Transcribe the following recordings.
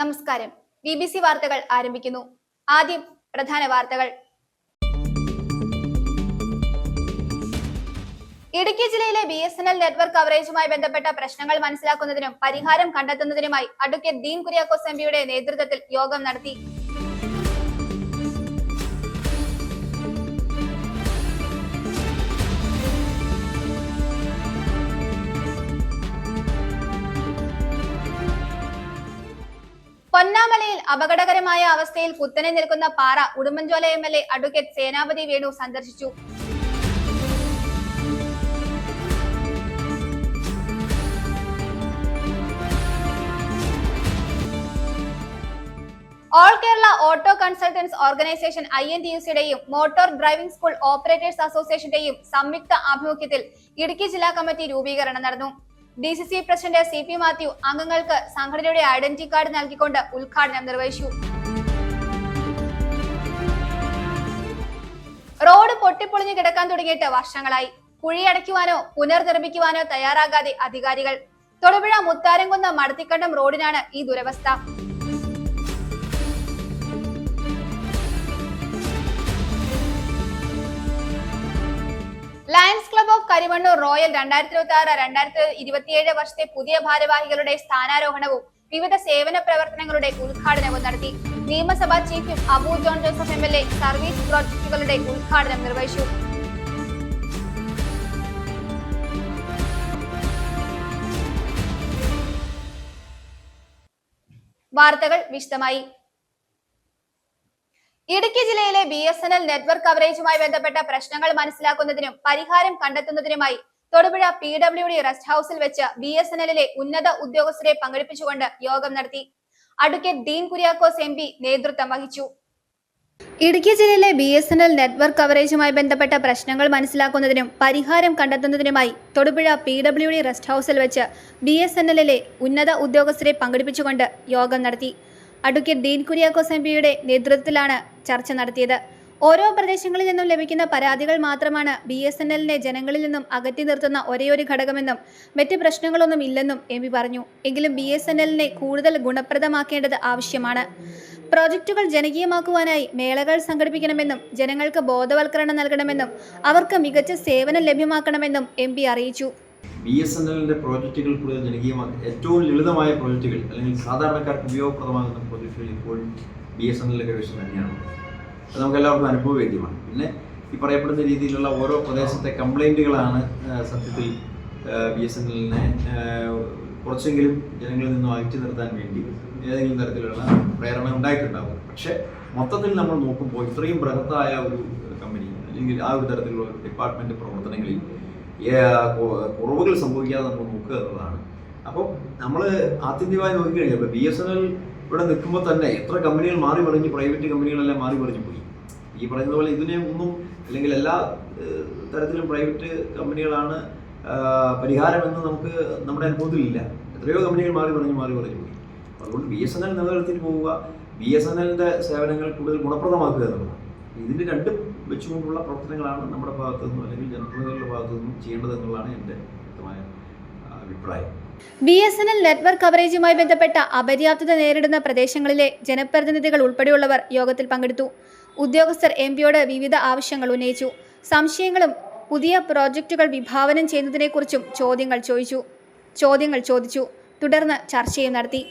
നമസ്കാരം. BBC വാർത്തകൾ ആരംഭിക്കുന്നു. ആദ്യം പ്രധാന വാർത്തകൾ. ഇടുക്കി ജില്ലയിലെ BSNL നെറ്റ്വർക്ക് കവറേജുമായി ബന്ധപ്പെട്ട പ്രശ്നങ്ങൾ മനസ്സിലാക്കുന്നതിനും പരിഹാരം കണ്ടെത്തുന്നതിനുമായി അഡ്വക്കേറ്റ് ഡീൻ കുര്യാക്കോസ് MPയുടെ നേതൃത്വത്തിൽ യോഗം നടത്തി. പൊന്നാമലയിൽ അപകടകരമായ അവസ്ഥയിൽ കുത്തനെ നിൽക്കുന്ന പാറ ഉടുമ്പൻചോല MLA അഡ്വക്കേറ്റ് സേനാപതി വേണു സന്ദർശിച്ചു. All Kerala auto consultants organisation INTUCയുടെയും മോട്ടോർ ഡ്രൈവിംഗ് സ്കൂൾ ഓപ്പറേറ്റേഴ്സ് അസോസിയേഷന്റെയും സംയുക്ത ആഭിമുഖ്യത്തിൽ ഇടുക്കി ജില്ലാ കമ്മിറ്റി രൂപീകരണം നടന്നു. DCC പ്രസിഡന്റ് CP മാത്യു അംഗങ്ങൾക്ക് സംഘടനയുടെ ഐഡന്റിറ്റി കാർഡ് നൽകിക്കൊണ്ട് ഉദ്ഘാടനം നിർവഹിച്ചു. റോഡ് പൊട്ടിപ്പൊളിഞ്ഞു കിടക്കാൻ തുടങ്ങിയിട്ട് വർഷങ്ങളായി. കുഴിയടയ്ക്കുവാനോ പുനർനിർമ്മിക്കുവാനോ തയ്യാറാകാതെ അധികാരികൾ. തൊടുപുഴ മുത്താരംകുന്ന് മടത്തിക്കണ്ടം റോഡിനാണ് ഈ ദുരവസ്ഥ. Lions club of Karimannoor royal 2026-2027 വർഷത്തെ പുതിയ ഭാരവാഹികളുടെ സ്ഥാനാരോഹണവും വിവിധ സേവന പ്രവർത്തനങ്ങളുടെ ഉദ്ഘാടനവും നടത്തി. നിയമസഭാ chief whip Abu John Joseph MLA service പ്രോജക്ടുകളുടെ ഉദ്ഘാടനം നിർവഹിച്ചു. വാർത്തകൾ വിശദമായി. ഇടുക്കി ജില്ലയിലെ BSNL നെറ്റ്വർക്ക് കവറേജുമായി ബന്ധപ്പെട്ട പ്രശ്നങ്ങൾ മനസ്സിലാക്കുന്നതിനും പരിഹാരം കണ്ടെത്തുന്നതിനുമായി തൊടുപുഴ PWD റെസ്റ്റ് ഹൌസിൽ വെച്ച് BSNLലെ ഉന്നത ഉദ്യോഗസ്ഥരെ പങ്കെടുപ്പിച്ചുകൊണ്ട് യോഗം നടത്തി. അഡ്വക്കേറ്റ് ഡീൻ കുര്യാക്കോസ് MP നേതൃത്വം വഹിച്ചു. ഇടുക്കി ജില്ലയിലെ BSNL നെറ്റ്വർക്ക് കവറേജുമായി ബന്ധപ്പെട്ട പ്രശ്നങ്ങൾ മനസ്സിലാക്കുന്നതിനും പരിഹാരം കണ്ടെത്തുന്നതിനുമായി തൊടുപുഴ PWD റെസ്റ്റ് ഹൌസിൽ വെച്ച് BSNLലെ ഉന്നത ഉദ്യോഗസ്ഥരെ പങ്കെടുപ്പിച്ചുകൊണ്ട് യോഗം നടത്തി. അഡ്വക്കേറ്റ് ഡീൻ കുര്യാക്കോസ് MPയുടെ നേതൃത്വത്തിലാണ് ചർച്ച നടത്തിയത്. ഓരോ പ്രദേശങ്ങളിൽ നിന്നും ലഭിക്കുന്ന പരാതികൾ മാത്രമാണ് BSNLനെ ജനങ്ങളിൽ നിന്നും അകറ്റി നിർത്തുന്ന ഒരേയൊരു ഘടകമെന്നും മറ്റ് പ്രശ്നങ്ങളൊന്നും ഇല്ലെന്നും MP പറഞ്ഞു. എങ്കിലും BSNLനെ കൂടുതൽ ഗുണപ്രദമാക്കേണ്ടത് ആവശ്യമാണ്. പ്രോജക്റ്റുകൾ ജനകീയമാക്കുവാനായി മേളകൾ സംഘടിപ്പിക്കണമെന്നും ജനങ്ങൾക്ക് ബോധവൽക്കരണം നൽകണമെന്നും അവർക്ക് മികച്ച സേവനം ലഭ്യമാക്കണമെന്നും MP അറിയിച്ചു. BSNLന്റെ പ്രോജക്റ്റുകൾ കൂടുതൽ ജനകീയമാക്കി ഏറ്റവും ലളിതമായ പ്രോജക്റ്റുകൾ അല്ലെങ്കിൽ സാധാരണക്കാർക്ക് ഉപയോഗപ്രദമാകുന്ന പ്രോജക്റ്റുകൾ ഇപ്പോൾ BSNLന്റെ കൈവശം തന്നെയാണ്. അത് നമുക്ക് എല്ലാവർക്കും അനുഭവവേദ്യമാണ്. പിന്നെ ഈ പറയപ്പെടുന്ന രീതിയിലുള്ള ഓരോ പ്രദേശത്തെ കംപ്ലൈൻറ്റുകളാണ് സത്യത്തിൽ BSNLനെ കുറച്ചെങ്കിലും ജനങ്ങളിൽ നിന്നും അകറ്റി നിർത്താൻ വേണ്ടി ഏതെങ്കിലും തരത്തിലുള്ള പ്രേരണ ഉണ്ടായിട്ടുണ്ടാകും. പക്ഷേ മൊത്തത്തിൽ നമ്മൾ നോക്കുമ്പോൾ ഇത്രയും ബൃഹത്തായ ഒരു കമ്പനി അല്ലെങ്കിൽ ആ ഒരു തരത്തിലുള്ള ഒരു ഡിപ്പാർട്ട്മെൻറ്റ് പ്രവർത്തനങ്ങളിൽ കുറവുകൾ സംഭവിക്കാതെ നമ്മൾ നോക്കുക എന്നുള്ളതാണ്. അപ്പോൾ നമ്മൾ ആത്യന്തികമായി നോക്കിക്കഴിഞ്ഞാൽ ഇപ്പോൾ BSNL ഇവിടെ നിൽക്കുമ്പോൾ തന്നെ എത്ര കമ്പനികൾ മാറി മറിഞ്ഞ് പ്രൈവറ്റ് കമ്പനികളെല്ലാം മാറി മറിഞ്ഞു പോയി. ഈ പറയുന്ന പോലെ ഇതിനെ ഒന്നും അല്ലെങ്കിൽ എല്ലാ തരത്തിലും പ്രൈവറ്റ് കമ്പനികളാണ് പരിഹാരമെന്ന് നമുക്ക് നമ്മുടെ അനുഭവത്തിലില്ല. എത്രയോ കമ്പനികൾ മാറി മറിഞ്ഞു പോയി. അതുകൊണ്ട് BSNL നിലനിർത്തിയിട്ട് പോവുക, BSNLന്റെ സേവനങ്ങൾ കൂടുതൽ ഗുണപ്രദമാക്കുക എന്നുള്ളതാണ്. ഇതിൻ്റെ രണ്ടും വെച്ചുകൊണ്ടുള്ള പ്രവർത്തനങ്ങളാണ് നമ്മുടെ ഭാഗത്തു നിന്നും അല്ലെങ്കിൽ ജനപ്രതിനിധികളുടെ ഭാഗത്തു നിന്നും ചെയ്യേണ്ടതെന്നുള്ളതാണ് എൻ്റെ വ്യക്തമായ അഭിപ്രായം. BSNL നെറ്റ്വർക്ക് കവറേജുമായി ബന്ധപ്പെട്ട അപര്യാപ്തത നേരിടുന്ന പ്രദേശങ്ങളിലെ ജനപ്രതിനിധികൾ ഉൾപ്പെടെയുള്ളവർ യോഗത്തിൽ പങ്കെടുത്തു. ഉദ്യോഗസ്ഥർ MPയോട് വിവിധ ആവശ്യങ്ങൾ ഉന്നയിച്ചു. സംശയങ്ങളും പുതിയ പ്രോജക്റ്റുകൾ വിഭാവനം ചെയ്യുന്നതിനെക്കുറിച്ചും ചോദ്യങ്ങൾ ചോദിച്ചു. തുടർന്ന് ചർച്ചയും നടത്തി.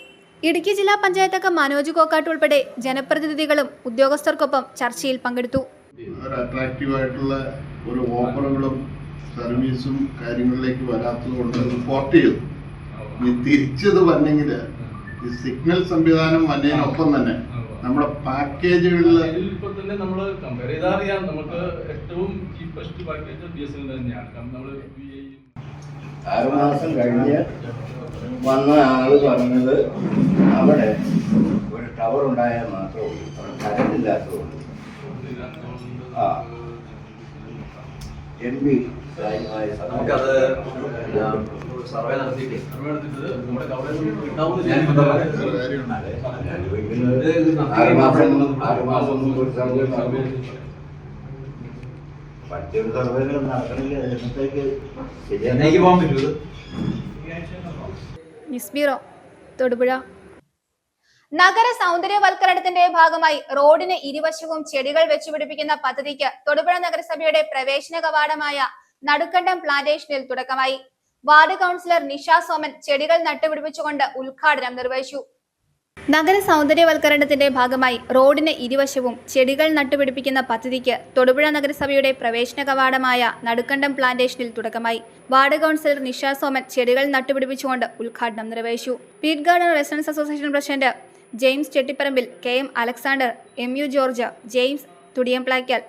ഇടുക്കി ജില്ലാ പഞ്ചായത്ത് അംഗം മനോജ് കോക്കാട്ട് ഉൾപ്പെടെ ജനപ്രതിനിധികളും ഉദ്യോഗസ്ഥർക്കൊപ്പം ചർച്ചയിൽ പങ്കെടുത്തു. അട്രാക്റ്റീവായിട്ടുള്ള ഒരു ഓഫറുകളും സർവീസും കാര്യങ്ങളിലേക്ക് വരാത്തത് കൊണ്ട് റിപ്പോർട്ട് ചെയ്തു. ഇനി തിരിച്ചത് വന്നെങ്കിൽ ഈ സിഗ്നൽ സംവിധാനം വന്നതിനൊപ്പം തന്നെ നമ്മുടെ പാക്കേജുകളിൽ ഇപ്പോൾ തന്നെ നമ്മൾ കമ്പയർ ചെയ്താൽ അറിയാം, നമുക്ക് ഏറ്റവും ചീപ്പസ്റ്റ് പാക്കേജ് BSNL തന്നെയാണ്. നമ്മൾ 6 മാസം കഴിഞ്ഞ് വന്ന ആള് പറഞ്ഞത് അവിടെ ഒരു ടവർ ഉണ്ടായാൽ മാത്രമേ ഉള്ളൂ, കറണ്ട് ഇല്ലാത്തതുള്ളൂ. MP നമുക്കത് സർവേ നടത്തിയിട്ട് നമ്മുടെ കവറേജ് കിട്ടാവുന്ന 6 മാസം മുമ്പ് ഒരു സർവേ നടന്നു. മറ്റൊരു സർവേകൾ നടക്കണില്ല. എന്നത്തേക്ക് ശരിയാക്കി പോകാൻ പറ്റുമോ? News bureau Thodupuzha. നഗര സൗന്ദര്യവൽക്കരണത്തിന്റെ ഭാഗമായി റോഡിന് ഇരുവശവും ചെടികൾ വെച്ചുപിടിപ്പിക്കുന്ന പദ്ധതിക്ക് തൊടുപുഴ നഗരസഭയുടെ പ്രവേശന കവാടമായ നടുക്കണ്ടം പ്ലാന്റേഷനിൽ തുടക്കമായി. വാർഡ് കൗൺസിലർ നിഷ സോമൻ ചെടികൾ നട്ടുപിടിപ്പിച്ചുകൊണ്ട് ഉദ്ഘാടനം നിർവഹിച്ചു. നഗര സൗന്ദര്യവൽക്കരണത്തിന്റെ ഭാഗമായി റോഡിന് ഇരുവശവും ചെടികൾ നട്ടുപിടിപ്പിക്കുന്ന പദ്ധതിക്ക് തൊടുപുഴ നഗരസഭയുടെ പ്രവേശന കവാടമായ നടുക്കണ്ടം പ്ലാന്റേഷനിൽ തുടക്കമായി. വാർഡ് കൗൺസിലർ നിഷ സോമൻ ചെടികൾ നട്ടുപിടിപ്പിച്ചുകൊണ്ട് ഉദ്ഘാടനം നിർവഹിച്ചു. പീറ്റ് garden residents association president James Chettiparambil, KM Alexander, MU George, James Thudiyamplackal,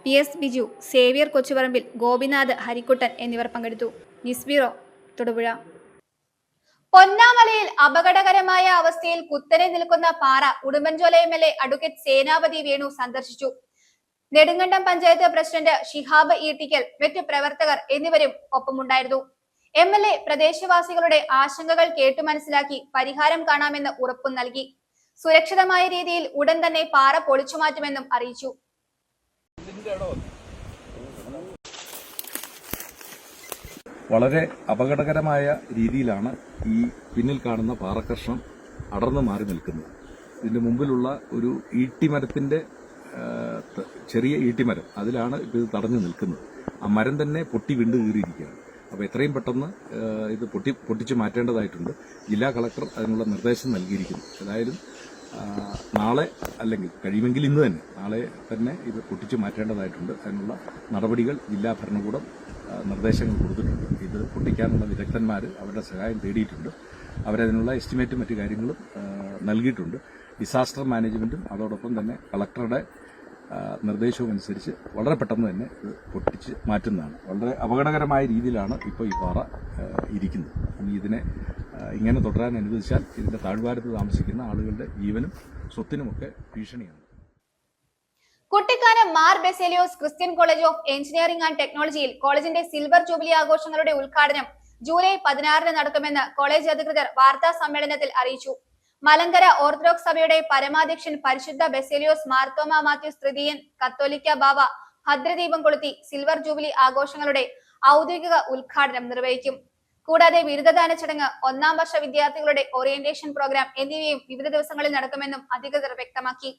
PS Biju, Xavier Kochuparambil, Gopinath, Harikuttan എന്നിവർ പങ്കെടുത്തു. News bureau, Thodupuzha. പൊന്നാമലയിൽ അപകടകരമായ അവസ്ഥയിൽ കുത്തനെ നിൽക്കുന്ന പാറ ഉടുമ്പൻചോല MLA അഡ്വക്കേറ്റ് സേനാപതി വേണു സന്ദർശിച്ചു. നെടുങ്കണ്ടം പഞ്ചായത്ത് പ്രസിഡന്റ് ഷിഹാബ് ഈട്ടിക്കൽ, മറ്റു പ്രവർത്തകർ എന്നിവരും ഒപ്പമുണ്ടായിരുന്നു. MLA പ്രദേശവാസികളുടെ ആശങ്കകൾ കേട്ടു മനസ്സിലാക്കി പരിഹാരം കാണാമെന്ന് ഉറപ്പു നൽകി. സുരക്ഷിതമായ രീതിയിൽ ഉടൻ തന്നെ പാറ പൊളിച്ചു മാറ്റുമെന്നും അറിയിച്ചു. വളരെ അപകടകരമായ രീതിയിലാണ് ഈ പിന്നിൽ കാണുന്ന പാറക്കഷ്ണം അടർന്നു മാറി നിൽക്കുന്നത്. ഇതിന്റെ മുമ്പിലുള്ള ഒരു ഈട്ടിമരത്തിന്റെ ചെറിയ ഈട്ടിമരം, അതിലാണ് ഇത് തടഞ്ഞു നിൽക്കുന്നത്. ആ മരം തന്നെ പൊട്ടി വിണ്ടു കീറിയിരിക്കുകയാണ്. അപ്പോൾ എത്രയും പെട്ടെന്ന് ഇത് പൊട്ടിച്ചു മാറ്റേണ്ടതായിട്ടുണ്ട്. ജില്ലാ കളക്ടർ അതിനുള്ള നിർദ്ദേശം നൽകിയിരിക്കുന്നു. ഏതായാലും നാളെ അല്ലെങ്കിൽ കഴിയുമെങ്കിൽ ഇന്ന് തന്നെ, നാളെ തന്നെ ഇത് പൊട്ടിച്ചു മാറ്റേണ്ടതായിട്ടുണ്ട്. അതിനുള്ള നടപടികൾ ജില്ലാ ഭരണകൂടം നിർദ്ദേശങ്ങൾ കൊടുത്തിട്ടുണ്ട്. ഇത് പൊട്ടിക്കാനുള്ള വിദഗ്ധന്മാർ അവരുടെ സഹായം തേടിയിട്ടുണ്ട്. അവരതിനുള്ള എസ്റ്റിമേറ്റും മറ്റു കാര്യങ്ങളും നൽകിയിട്ടുണ്ട്. ഡിസാസ്റ്റർ മാനേജ്മെന്റും അതോടൊപ്പം തന്നെ കളക്ടറുടെ നിർദ്ദേശവും അനുസരിച്ച് വളരെ പെട്ടെന്ന് തന്നെ ഇത് പൊട്ടിച്ച് മാറ്റുന്നതാണ്. വളരെ അപകടകരമായ രീതിയിലാണ് ഇപ്പോൾ ഈ പാറ ഇരിക്കുന്നത്. ഇനി ഇതിനെ ഇങ്ങനെ തുടരാൻ അനുവദിച്ചാൽ ഇതിന്റെ താഴ്വാരത്ത് താമസിക്കുന്ന ആളുകളുടെ ജീവനും സ്വത്തിനുമൊക്കെ ഭീഷണിയാണ്. Kuttikkanam Mar Baselios Christian college of engineering and ടെക്നോളജിയിൽ കോളേജിന്റെ സിൽവർ ജൂബിലി ആഘോഷങ്ങളുടെ ഉദ്ഘാടനം ജൂലൈ 16 നടക്കുമെന്ന് കോളേജ് അധികൃതർ വാർത്താ സമ്മേളനത്തിൽ അറിയിച്ചു. മലങ്കര ഓർത്തഡോക്സ് സഭയുടെ പരമാധ്യക്ഷൻ പരിശുദ്ധ ബെസേലിയോസ് മാർത്തോമ മാത്യൂസ് തൃതീയൻ കത്തോലിക്ക ബാവ ഭദ്രദീപം കൊളുത്തി സിൽവർ ജൂബിലി ആഘോഷങ്ങളുടെ ഔദ്യോഗിക ഉദ്ഘാടനം നിർവഹിക്കും. കൂടാതെ ബിരുദദാന ചടങ്ങ്, 1ാം വർഷ വിദ്യാർത്ഥികളുടെ ഓറിയന്റേഷൻ പ്രോഗ്രാം എന്നിവയും വിവിധ ദിവസങ്ങളിൽ നടക്കുമെന്നും അധികൃതർ വ്യക്തമാക്കി.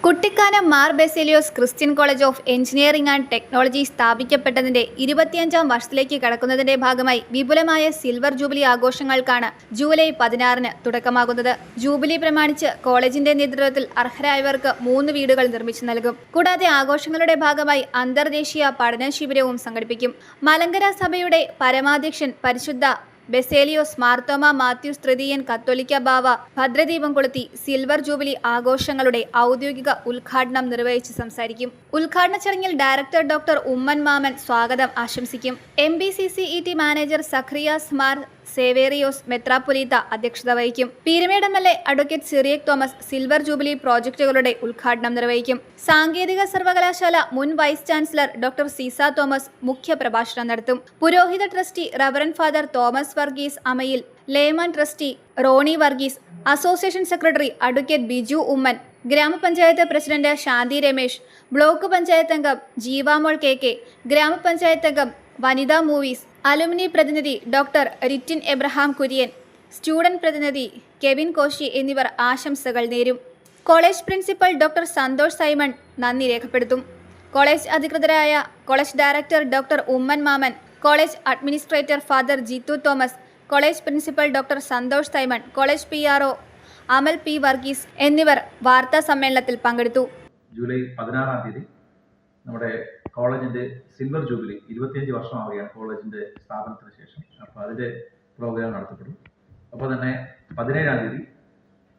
Kuttikkanam Mar Baselios Christian college of engineering and technology സ്ഥാപിക്കപ്പെട്ടതിന്റെ 25ാം വർഷത്തിലേക്ക് കടക്കുന്നതിന്റെ ഭാഗമായി വിപുലമായ സിൽവർ ജൂബിലി ആഘോഷങ്ങൾക്കാണ് ജൂലൈ 16 തുടക്കമാകുന്നത്. ജൂബിലി പ്രമാണിച്ച് കോളേജിന്റെ നേതൃത്വത്തിൽ അർഹരായവർക്ക് 3 വീടുകൾ നിർമ്മിച്ചു നൽകും. കൂടാതെ ആഘോഷങ്ങളുടെ ഭാഗമായി അന്തർദേശീയ പഠന ശിബിരവും സംഘടിപ്പിക്കും. മലങ്കര സഭയുടെ പരമാധ്യക്ഷൻ പരിശുദ്ധ ബെസേലിയോസ് മാർത്തോമ മാത്യൂസ് തൃതീയൻ കത്തോലിക്ക ബാവ ഭദ്രദീപം കൊളുത്തി സിൽവർ ജൂബിലി ആഘോഷങ്ങളുടെ ഔദ്യോഗിക ഉദ്ഘാടനം നിർവഹിച്ച് സംസാരിക്കും. ഉദ്ഘാടന ചടങ്ങിൽ ഡയറക്ടർ ഡോക്ടർ ഉമ്മൻ മാമൻ സ്വാഗതം ആശംസിക്കും. MBCCET മാനേജർ സഖറിയാസ് മാർ സേവേറിയോസ് മെത്രാപ്പൊലീത്ത അധ്യക്ഷത വഹിക്കും. Peermade MLA advocate Cyriac Thomas silver jubilee പ്രോജക്ടുകളുടെ ഉദ്ഘാടനം നിർവഹിക്കും. സാങ്കേതിക സർവകലാശാല മുൻ vice chancellor doctor Ciza Thomas മുഖ്യ പ്രഭാഷണം നടത്തും. പുരോഹിത trustee reverend father Thomas Varghese Amayil, layman trustee Rony Varghese, association secretary advocate Biju Oommen, ഗ്രാമപഞ്ചായത്ത് പ്രസിഡന്റ് ശാന്തി രമേശ്, ബ്ലോക്ക് പഞ്ചായത്ത് അംഗം ജീവാമോൾ KK, ഗ്രാമപഞ്ചായത്ത് അംഗം വനിതാ മൂവീസ്, അലുമിനി പ്രതിനിധി ഡോക്ടർ റിറ്റിൻ എബ്രഹാം കുര്യൻ, സ്റ്റുഡന്റ് പ്രതിനിധി കെവിൻ കോശി എന്നിവർ ആശംസകൾ നേരും. College principal doctor Santhosh Simon നന്ദി രേഖപ്പെടുത്തും. കോളേജ് അധികൃതരായ college director doctor Oommen Mammen, college administrator father Jithu Thomas, college principal doctor Santhosh Simon, college PRO Amal P Varghese എന്നിവർ വാർത്താ സമ്മേളനത്തിൽ പങ്കെടുത്തു. ജൂലൈ 16-ാം തീയതി നമ്മുടെ കോളേജിന്റെ സിൽവർ ജൂബിലി 25 വർഷമാവുകയാണ് കോളേജിന്റെ സ്ഥാപനത്തിന് ശേഷം. അപ്പോൾ അതിന്റെ പ്രോഗ്രാം നടത്തപ്പെടും. അപ്പോൾ തന്നെ 17-ാം തീയതി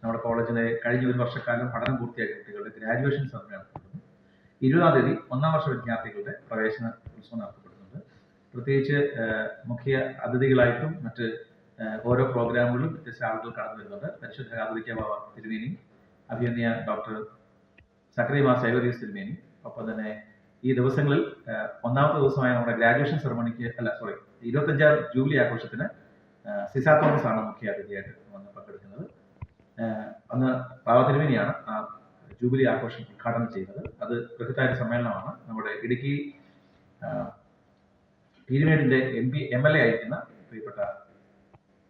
നമ്മുടെ കോളേജിലെ കഴിഞ്ഞ ഒരു വർഷക്കാലം പഠനം പൂർത്തിയായ കുട്ടികളുടെ ഗ്രാജുവേഷൻ സെറമണി നടത്തപ്പെടുന്നു. 20-ാം തീയതി 1ാം വർഷ വിദ്യാർത്ഥികളുടെ പ്രവേശന ഉത്സവം നടത്തപ്പെടുന്നുണ്ട്. പ്രത്യേകിച്ച് മുഖ്യ അതിഥികളായിട്ടും മറ്റ് ഓരോ പ്രോഗ്രാമുകളിലും വ്യത്യസ്ത ആളുകൾ കടന്നു വരുന്നുണ്ട്. പരിശുദ്ധ കാതോലിക്ക ബാവ തിരുമേനി, അഭിനന്ദ ഡോക്ടർ സഖറിയാസ് സേവേറിയോസ് തിരുമേനി, ഒപ്പം തന്നെ ഈ ദിവസങ്ങളിൽ 1ാമത്തെ ദിവസമായ നമ്മുടെ ഗ്രാജുവേഷൻ സെറമണിക്ക് 25ാം ജൂബിലി ആഘോഷത്തിന് സിസ തോമസ് ആണ് മുഖ്യ അതിഥിയായിട്ട് വന്ന് പങ്കെടുക്കുന്നത്. അന്ന് ബാവ തിരുമേനിയാണ് ആ ജൂബിലി ആഘോഷം ഉദ്ഘാടനം ചെയ്യുന്നത്. അത് ബൃഹത്തായ സമ്മേളനമാണ്. നമ്മുടെ ഇടുക്കി പീരുമേടിന്റെ MLA ആയിരിക്കുന്ന പ്രിയപ്പെട്ട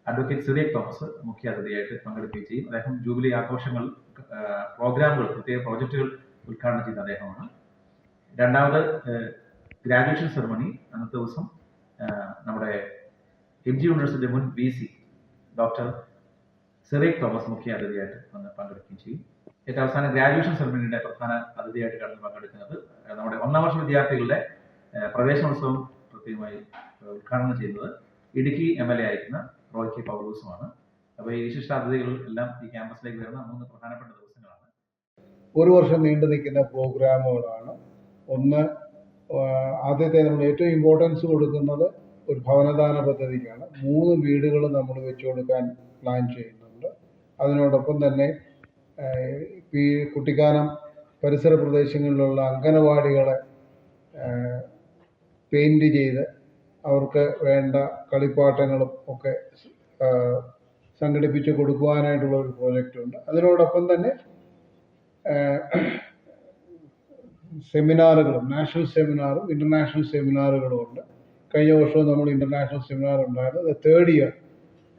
അഡ്വക്കേറ്റ് സിറിയക് തോമസ് മുഖ്യാതിഥിയായിട്ട് പങ്കെടുക്കുകയും ചെയ്യും. അദ്ദേഹം ജൂബിലി ആഘോഷങ്ങൾ, പ്രോഗ്രാമുകൾ, പ്രത്യേക പ്രോജക്റ്റുകൾ ഉദ്ഘാടനം ചെയ്യുന്ന അദ്ദേഹമാണ്. രണ്ടാമത് ഗ്രാജുവേഷൻ സെറമണി അന്നത്തെ ദിവസം നമ്മുടെ MG യൂണിവേഴ്സിറ്റി മുൻ VC ഡോക്ടർ സിറിയക് തോമസ് മുഖ്യാതിഥിയായിട്ട് പങ്കെടുക്കുകയും ചെയ്യും. ഏറ്റവും അവസാനം ഗ്രാജുവേഷൻ സെറമണിയുടെ പ്രധാന അതിഥിയായിട്ട് കടന്ന് പങ്കെടുക്കുന്നത് നമ്മുടെ 1ാം വർഷ വിദ്യാർത്ഥികളുടെ പ്രവേശനോത്സവം പ്രത്യേകമായി ഉദ്ഘാടനം ചെയ്യുന്നത് ഇടുക്കി MLA ആയിരിക്കുന്ന റോയ് കെ പൗലൂസുമാണ്. അപ്പോൾ ഈ വിശിഷ്ടാതിഥികൾ എല്ലാം ഈ ക്യാമ്പസിലേക്ക് വരുന്ന 3 പ്രധാനപ്പെട്ട ദിവസങ്ങളാണ്. ഒരു വർഷം നീണ്ടു നിൽക്കുന്ന പ്രോഗ്രാമുകളാണ്. ഒന്ന്, ആദ്യത്തെ നമ്മൾ ഏറ്റവും ഇമ്പോർട്ടൻസ് കൊടുക്കുന്നത് ഒരു ഭവനദാന പദ്ധതിക്കാണ്. 3 വീടുകൾ നമ്മൾ വെച്ചു കൊടുക്കാൻ പ്ലാൻ ചെയ്യുന്നുണ്ട്. അതിനോടൊപ്പം തന്നെ ഈ കുട്ടിക്കാനം പരിസര പ്രദേശങ്ങളിലുള്ള അംഗനവാടികളെ പെയിൻറ് ചെയ്ത് അവർക്ക് വേണ്ട കളിപ്പാട്ടങ്ങളും ഒക്കെ സംഘടിപ്പിച്ച് കൊടുക്കുവാനായിട്ടുള്ള ഒരു പ്രോജക്റ്റ് ഉണ്ട്. അതിനോടൊപ്പം തന്നെ സെമിനാറുകളും, നാഷണൽ സെമിനാറും ഇൻ്റർനാഷണൽ സെമിനാറുകളും ഉണ്ട്. കഴിഞ്ഞ വർഷവും നമ്മൾ ഇൻ്റർനാഷണൽ സെമിനാർ ഉണ്ടായിരുന്നത്. 3rd ഇയർ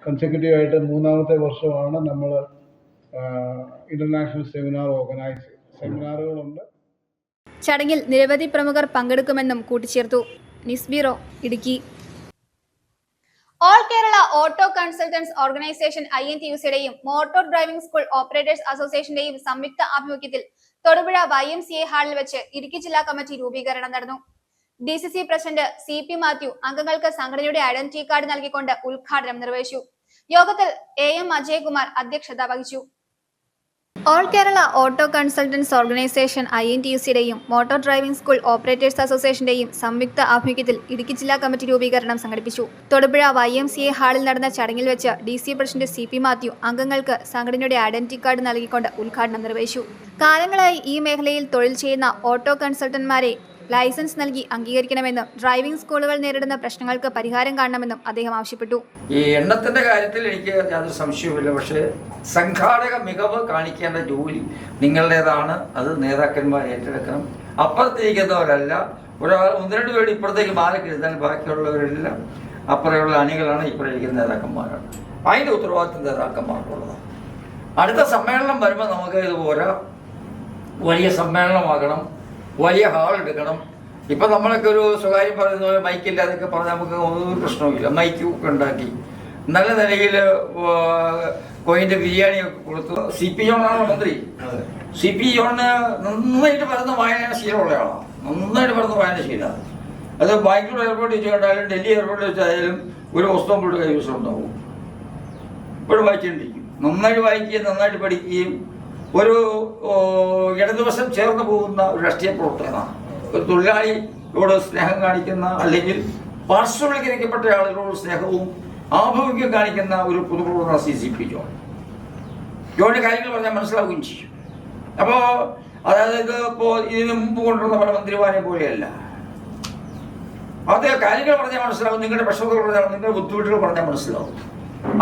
കൺസെക്യൂട്ടീവായിട്ട് 3ാമത്തെ വർഷമാണ് നമ്മൾ ഇൻ്റർനാഷണൽ സെമിനാർ ഓർഗനൈസ് ചെയ്തത്. സെമിനാറുകളുണ്ട്. ചടങ്ങിൽ നിരവധി പ്രമുഖർ പങ്കെടുക്കുമെന്നും കൂട്ടിച്ചേർത്തു. News bureau, Idukki. All Kerala auto consultants organisation INTUCയുടെയും മോട്ടോർ ഡ്രൈവിംഗ് സ്കൂൾ ഓപ്പറേറ്റേഴ്സ് അസോസിയേഷന്റെയും സംയുക്ത ആഭിമുഖ്യത്തിൽ തൊടുപുഴ YMCA ഹാളിൽ വെച്ച് ഇടുക്കി ജില്ലാ കമ്മിറ്റി രൂപീകരണം നടന്നു. DCC പ്രസിഡന്റ് CP മാത്യു അംഗങ്ങൾക്ക് സംഘടനയുടെ ഐഡന്റിറ്റി കാർഡ് നൽകിക്കൊണ്ട് ഉദ്ഘാടനം നിർവഹിച്ചു. യോഗത്തിൽ AM അജയകുമാർ അധ്യക്ഷത വഹിച്ചു. All Kerala auto consultants organisation INTUCയുടെയും മോട്ടോർ ഡ്രൈവിംഗ് സ്കൂൾ ഓപ്പറേറ്റേഴ്സ് അസോസിയേഷന്റെയും സംയുക്ത ആഭിമുഖ്യത്തിൽ ഇടുക്കി ജില്ലാ കമ്മിറ്റി രൂപീകരണം സംഘടിപ്പിച്ചു. തൊടുപുഴ YMCA ഹാളിൽ നടന്ന ചടങ്ങിൽ വെച്ച് DC പ്രസിഡന്റ് CP മാത്യു അംഗങ്ങൾക്ക് സംഘടനയുടെ ഐഡന്റിറ്റി കാർഡ് നൽകിക്കൊണ്ട് ഉദ്ഘാടനം നിർവഹിച്ചു. കാലങ്ങളായി ഈ മേഖലയിൽ തൊഴിൽ ചെയ്യുന്ന ഓട്ടോ കൺസൾട്ടന്റ്മാരെ ലൈസൻസ് നൽകി അംഗീകരിക്കണമെന്നും ഡ്രൈവിംഗ് സ്കൂളുകൾ നേരിടുന്ന പ്രശ്നങ്ങൾക്ക് പരിഹാരം കാണണമെന്നും അദ്ദേഹം ആവശ്യപ്പെട്ടു. ഈ എണ്ണത്തിന്റെ കാര്യത്തിൽ എനിക്ക് യാതൊരു സംശയവുമില്ല. പക്ഷേ സംഘാടക മികവ് കാണിക്കേണ്ട ജോലി നിങ്ങളുടേതാണ്. അത് നേതാക്കന്മാർ ഏറ്റെടുക്കണം. അപ്പുറത്തിരിക്കുന്നവരല്ല. ഒരാൾ 1-2 പേര് ഇപ്പുറത്തേക്ക് മാറി കിടന്നാൽ ബാക്കിയുള്ളവരെല്ലാം അപ്പുറമുള്ള അണികളാണ്, ഇപ്പുറത്തിരിക്കുന്ന നേതാക്കന്മാരാണ്. അതിൻ്റെ ഉത്തരവാദിത്വം നേതാക്കന്മാർക്കുള്ളതാണ്. അടുത്ത സമ്മേളനം വരുമ്പോൾ നമുക്ക് ഇതുപോലെ വലിയ സമ്മേളനമാകണം, വലിയ ഹാൾ എടുക്കണം. ഇപ്പം നമ്മളൊക്കെ ഒരു സ്വകാര്യം പറയുന്ന പോലെ മൈക്കില്ലാതൊക്കെ പറഞ്ഞാൽ നമുക്ക് ഒരു പ്രശ്നവുമില്ല. മൈക്കും ഒക്കെ ഉണ്ടാക്കി നല്ല നിലയിൽ കോയിൻ്റെ ബിരിയാണി ഒക്കെ കൊടുത്തു. CP ജോണാണ് മന്ത്രി. CP ജോണിന് നന്നായിട്ട് പറയുന്ന വായനാശീലമുള്ള ആളാണ്. നന്നായിട്ട് പറയുന്ന വായനാശീലമാണ്. അത് ബാംഗ്ലൂർ എയർപോർട്ട് വെച്ച് കണ്ടാലും ഡൽഹി എയർപോർട്ടിൽ വെച്ചായാലും ഒരു പുസ്തകം പോയിട്ട് കൈവശം ഉണ്ടാവും. ഇപ്പോഴും വായിച്ചുകൊണ്ടിരിക്കും. നന്നായിട്ട് വായിക്കുകയും നന്നായിട്ട് പഠിക്കുകയും ഒരു ഇടതുവശം ചേർന്ന് പോകുന്ന ഒരു രാഷ്ട്രീയ പ്രവർത്തകനാണ്. ഒരു തൊഴിലാളിയോട് സ്നേഹം കാണിക്കുന്ന, അല്ലെങ്കിൽ പാർശ്വവൽക്കരിക്കപ്പെട്ട ആളുകളോട് സ്നേഹവും ആഭിമുഖ്യം കാണിക്കുന്ന ഒരു പൊതുപ്രവർത്തന CP ജോണിൻ്റെ കാര്യങ്ങൾ പറഞ്ഞാൽ മനസ്സിലാവുകയും ചെയ്യും. അപ്പോൾ അതായത് ഇപ്പോൾ ഇതിന് മുമ്പ് കൊണ്ടുവന്ന പല മന്ത്രിമാരെ പോലെയല്ല. അത് കാര്യങ്ങൾ പറഞ്ഞാൽ മനസ്സിലാവും. നിങ്ങളുടെ പ്രശ്നങ്ങൾ പറഞ്ഞാൽ, നിങ്ങളുടെ ബുദ്ധിമുട്ടുകൾ പറഞ്ഞാൽ മനസ്സിലാവും.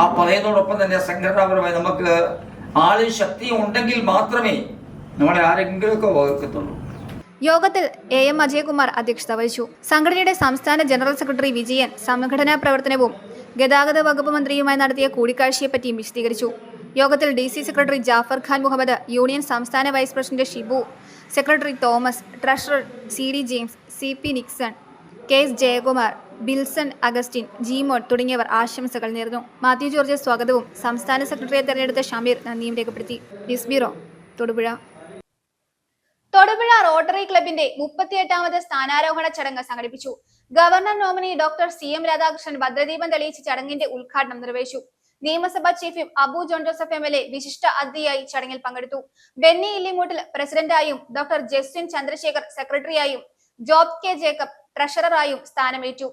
ആ പറയുന്നതോടൊപ്പം തന്നെ സംഘടനാപരമായി നമുക്ക് ആളും ശക്തിയും ഉണ്ടെങ്കിൽ മാത്രമേ നമ്മളെ ആരെങ്കിലുമൊക്കെ വഹിക്കത്തുള്ളൂ. യോഗത്തിൽ AM അജയകുമാർ അധ്യക്ഷത വഹിച്ചു. സംഘടനയുടെ സംസ്ഥാന ജനറൽ സെക്രട്ടറി വിജയൻ സംഘടനാ പ്രവർത്തനവും ഗതാഗത വകുപ്പ് മന്ത്രിയുമായി നടത്തിയ കൂടിക്കാഴ്ചയെപ്പറ്റിയും വിശദീകരിച്ചു. യോഗത്തിൽ DC secretary Jafar Khan Muhammad, union സംസ്ഥാന vice president Shibu, secretary Thomas, treasurer CD James, CP Nixon, KS Jayakumar, Bilson Augustine, G-മോഡ് തുടങ്ങിയവർ ആശംസകൾ നേർന്നു. മാത്യു ജോർജ് സ്വാഗതവും സംസ്ഥാന സെക്രട്ടറിയെ തെരഞ്ഞെടുത്ത ഷമീർ നന്ദിയും രേഖപ്പെടുത്തി. News bureau, Thodupuzha. Thodupuzha rotary ക്ലബിന്റെ 38ാമത് സ്ഥാനാരോഹണ ചടങ്ങ് സംഘടിപ്പിച്ചു. Governor nominee doctor CM Radhakrishnan ഭദ്രദീപം തെളിയിച്ച് ചടങ്ങിന്റെ ഉദ്ഘാടനം നിർവഹിച്ചു. നിയമസഭാ chief whip Abu John Joseph MLA വിശിഷ്ട അതിഥിയായി ചടങ്ങിൽ പങ്കെടുത്തു. ബെന്നി ഇല്ലിമൂട്ടിൽ പ്രസിഡന്റായും ഡോക്ടർ ജസ്റ്റിൻ ചന്ദ്രശേഖർ സെക്രട്ടറിയായും ജോബ് K ജേക്കബ് ട്രഷററായും സ്ഥാനമേറ്റു.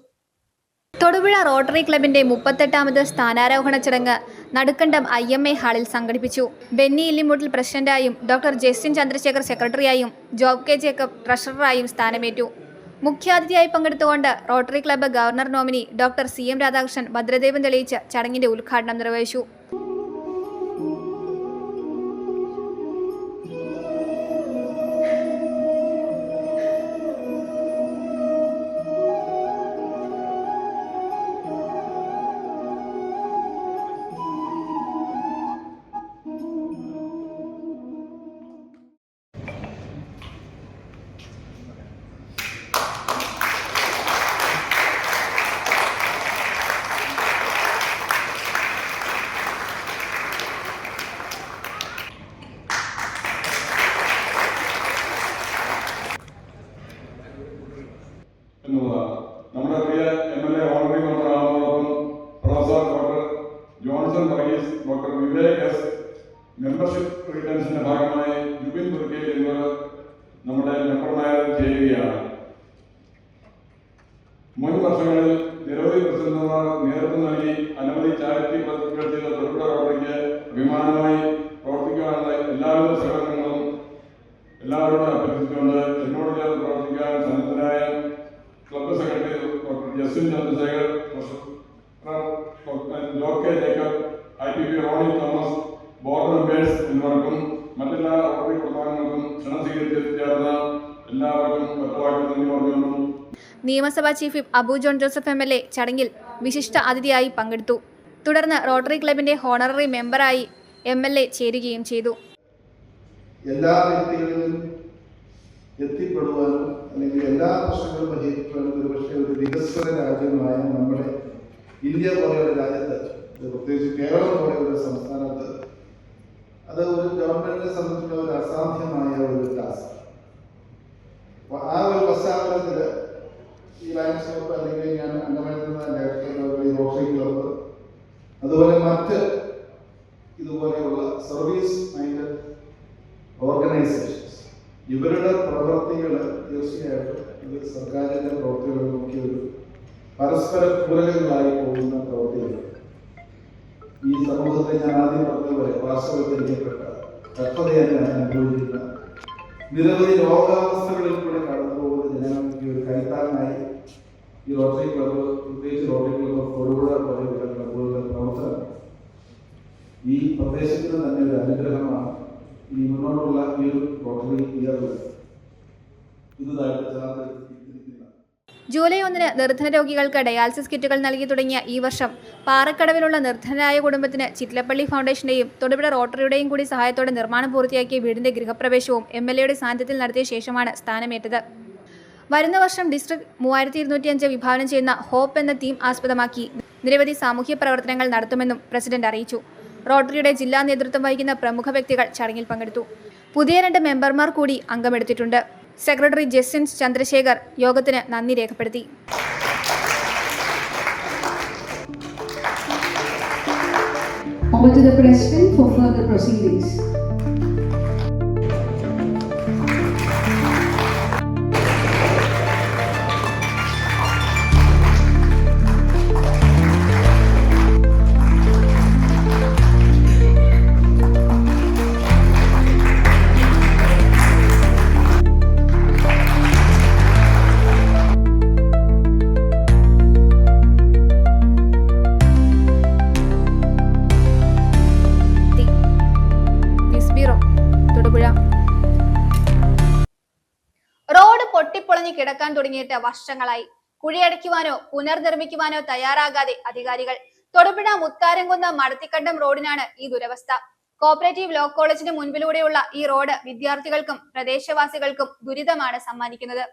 തൊടുപുഴ റോട്ടറി ക്ലബിന്റെ 38ാമത് സ്ഥാനാരോഹണ ചടങ്ങ് നടുക്കണ്ടം IMA ഹാളിൽ സംഘടിപ്പിച്ചു. ബെന്നി ഇല്ലിമൂട്ടിൽ പ്രസിഡന്റായും ഡോക്ടർ ജസ്റ്റിൻ ചന്ദ്രശേഖർ സെക്രട്ടറിയായും ജോബ് K ജേക്കബ് ട്രഷററായും സ്ഥാനമേറ്റു. മുഖ്യാതിഥിയായി പങ്കെടുത്തുകൊണ്ട് rotary club governor nominee doctor CM Radhakrishnan ഭദ്രദീപം തെളിയിച്ച് ചടങ്ങിന്റെ ഉദ്ഘാടനം നിർവഹിച്ചു. ഡോക്ടർ വിവേക് എസ്, മെമ്പർഷിപ്പ് റിട്ടേൺസിന്റെ ഭാഗമായി ജുബിൻ തുർക്കി എന്നിവർ നമ്മുടെ മെമ്പർമാരിൽ ചേരുകയാണ്. മുൻ വർഷങ്ങളിൽ നിരവധി പ്രസിഡന്റുമാർ നേതൃത്വം നൽകി അനവധി ചാരിറ്റി പ്രവർത്തികൾ ചെയ്ത തൊടുപുഴ റോട്ടറിക്ക് അഭിമാനമായി പ്രവർത്തിക്കാനുള്ള എല്ലാവിധ സഹകരണങ്ങളും എല്ലാവരോടും അഭ്യർത്ഥിച്ചുകൊണ്ട് എന്നോട് ചേർന്ന് പ്രവർത്തിക്കാൻ സന്നദ്ധരായ club secretary doctor Justin Chandrasekhar, ജോക്കെ Jacob, IPP Roni Thomas, board members എന്നിവർക്കും മറ്റെല്ലാ റോട്ടറി പ്രവർത്തനങ്ങൾക്കും ക്ഷണം സ്വീകരിച്ച് ചേർന്ന എല്ലാവർക്കും ഒറ്റവാക്കിൽ നന്ദി പറഞ്ഞു. നിയമസഭാ chief whip Abu John Joseph MLA ചടങ്ങിൽ വിശിഷ്ട അതിഥിയായി പങ്കെടുത്തു. തുടർന്ന് റോട്ടറി ക്ലബിന്റെ ഹോണററി മെമ്പറായി MLA ചേരുകയും ചെയ്തു. എല്ലാ വ്യക്തികളിലും എത്തിപ്പെടുവാനും അല്ലെങ്കിൽ എല്ലാ പ്രശ്നങ്ങളും പരിഹരിക്കുവാനും ഒരുപക്ഷെ ഒരു വികസ്വര രാജ്യമായ നമ്മുടെ ഇന്ത്യ പോലെയുള്ള രാജ്യത്ത്, പ്രത്യേകിച്ച് കേരളം പോലെയുള്ള സംസ്ഥാനത്ത്, അത് ഒരു ഗവൺമെന്റിനെ സംബന്ധിച്ചുള്ള ഒരു അസാധ്യമായ ഒരു ടാസ്ക്. ആ ഒരു പശ്ചാത്തലത്തിൽ ഈ ലയൺസ് ക്ലബ്ബ് അല്ലെങ്കിൽ ഞാൻ അംഗമായിരുന്ന റോട്ടറി ക്ലബ്ബ്, അതുപോലെ മറ്റ് ഇതുപോലെയുള്ള സർവീസ് മൈൻഡഡ് ഓർഗനൈസേഷൻസ്, ഇവരുടെ പ്രവൃത്തികൾ തീർച്ചയായിട്ടും ഇത് സർക്കാരിൻ്റെ പ്രവൃത്തികളെ നോക്കി ഒരു പരസ്പര പൂരകങ്ങളായി പോകുന്ന പ്രവൃത്തികൾ. ഈ സമൂഹത്തെ ഞാൻ ആദ്യം പറഞ്ഞതുപോലെ പാർശ്വവൽക്കരിക്കപ്പെട്ട കഷ്ടതയായി അനുഭവിക്കുന്ന നിരവധി രോഗാവസ്ഥകളിൽ കൂടെ കടന്നു പോകുന്ന ജനങ്ങൾക്ക് ഒരു കൈത്താങ്ങായി ഈ റോട്ടറി ക്ലബ്ബ്, പ്രത്യേകിച്ച് റോട്ടറി ക്ലബ്ബ് തൊടുപുഴ പോലെയുള്ള ക്ലബ്ബുകളുടെ പ്രവർത്തനം ഈ പ്രദേശത്തിന് തന്നെ ഒരു അനുഗ്രഹമാണ്. ഈ മുന്നോട്ടുള്ള ഈ ഒരു റോട്ടറി ഇയറിൽ പുതുതായിട്ട് ചേർത്തിരിക്കുന്ന ജൂലൈ 1 നിർധന രോഗികൾക്ക് ഡയാലിസിസ് കിറ്റുകൾ നൽകി തുടങ്ങിയ ഈ വർഷം പാറക്കടവിലുള്ള നിർധനരായ കുടുംബത്തിന് ചിറ്റലപ്പള്ളി ഫൗണ്ടേഷന്റെയും തൊടുപുഴ റോട്ടറിയുടെയും കൂടി സഹായത്തോടെ നിർമ്മാണം പൂർത്തിയാക്കിയ വീടിന്റെ ഗൃഹപ്രവേശവും MLAയുടെ സാന്നിധ്യത്തിൽ നടത്തിയ ശേഷമാണ് സ്ഥാനമേറ്റത്. വരുന്ന വർഷം ഡിസ്ട്രിക്ട് 3205 വിഭാവനം ചെയ്യുന്ന ഹോപ്പ് എന്ന തീം ആസ്പദമാക്കി നിരവധി സാമൂഹ്യ പ്രവർത്തനങ്ങൾ നടത്തുമെന്നും പ്രസിഡന്റ് അറിയിച്ചു. റോട്ടറിയുടെ ജില്ലാ നേതൃത്വം വഹിക്കുന്ന പ്രമുഖ വ്യക്തികൾ ചടങ്ങിൽ പങ്കെടുത്തു. പുതിയ 2 മെമ്പർമാർ കൂടി അംഗമെടുത്തിട്ടുണ്ട്. സെക്രട്ടറി ജസ്റ്റിൻ ചന്ദ്രശേഖർ യോഗത്തിന് നന്ദി രേഖപ്പെടുത്തി. Over to the President for further proceedings. Road പൊട്ടിപ്പൊളിഞ്ഞ് കിടക്കാൻ തുടങ്ങിയിട്ട് വർഷങ്ങളായി. കുഴിയടയ്ക്കുവാനോ പുനർനിർമ്മിക്കുവാനോ തയ്യാറാകാതെ അധികാരികൾ. തൊടുപുഴ മുത്താരംകുന്ന് മടത്തിക്കണ്ടം റോഡിനാണ് ഈ ദുരവസ്ഥ. കോപ്പറേറ്റീവ് ലോ കോളേജിന് മുൻപിലൂടെയുള്ള ഈ റോഡ് വിദ്യാർത്ഥികൾക്കും പ്രദേശവാസികൾക്കും ദുരിതമാണ് സമ്മാനിക്കുന്നത്.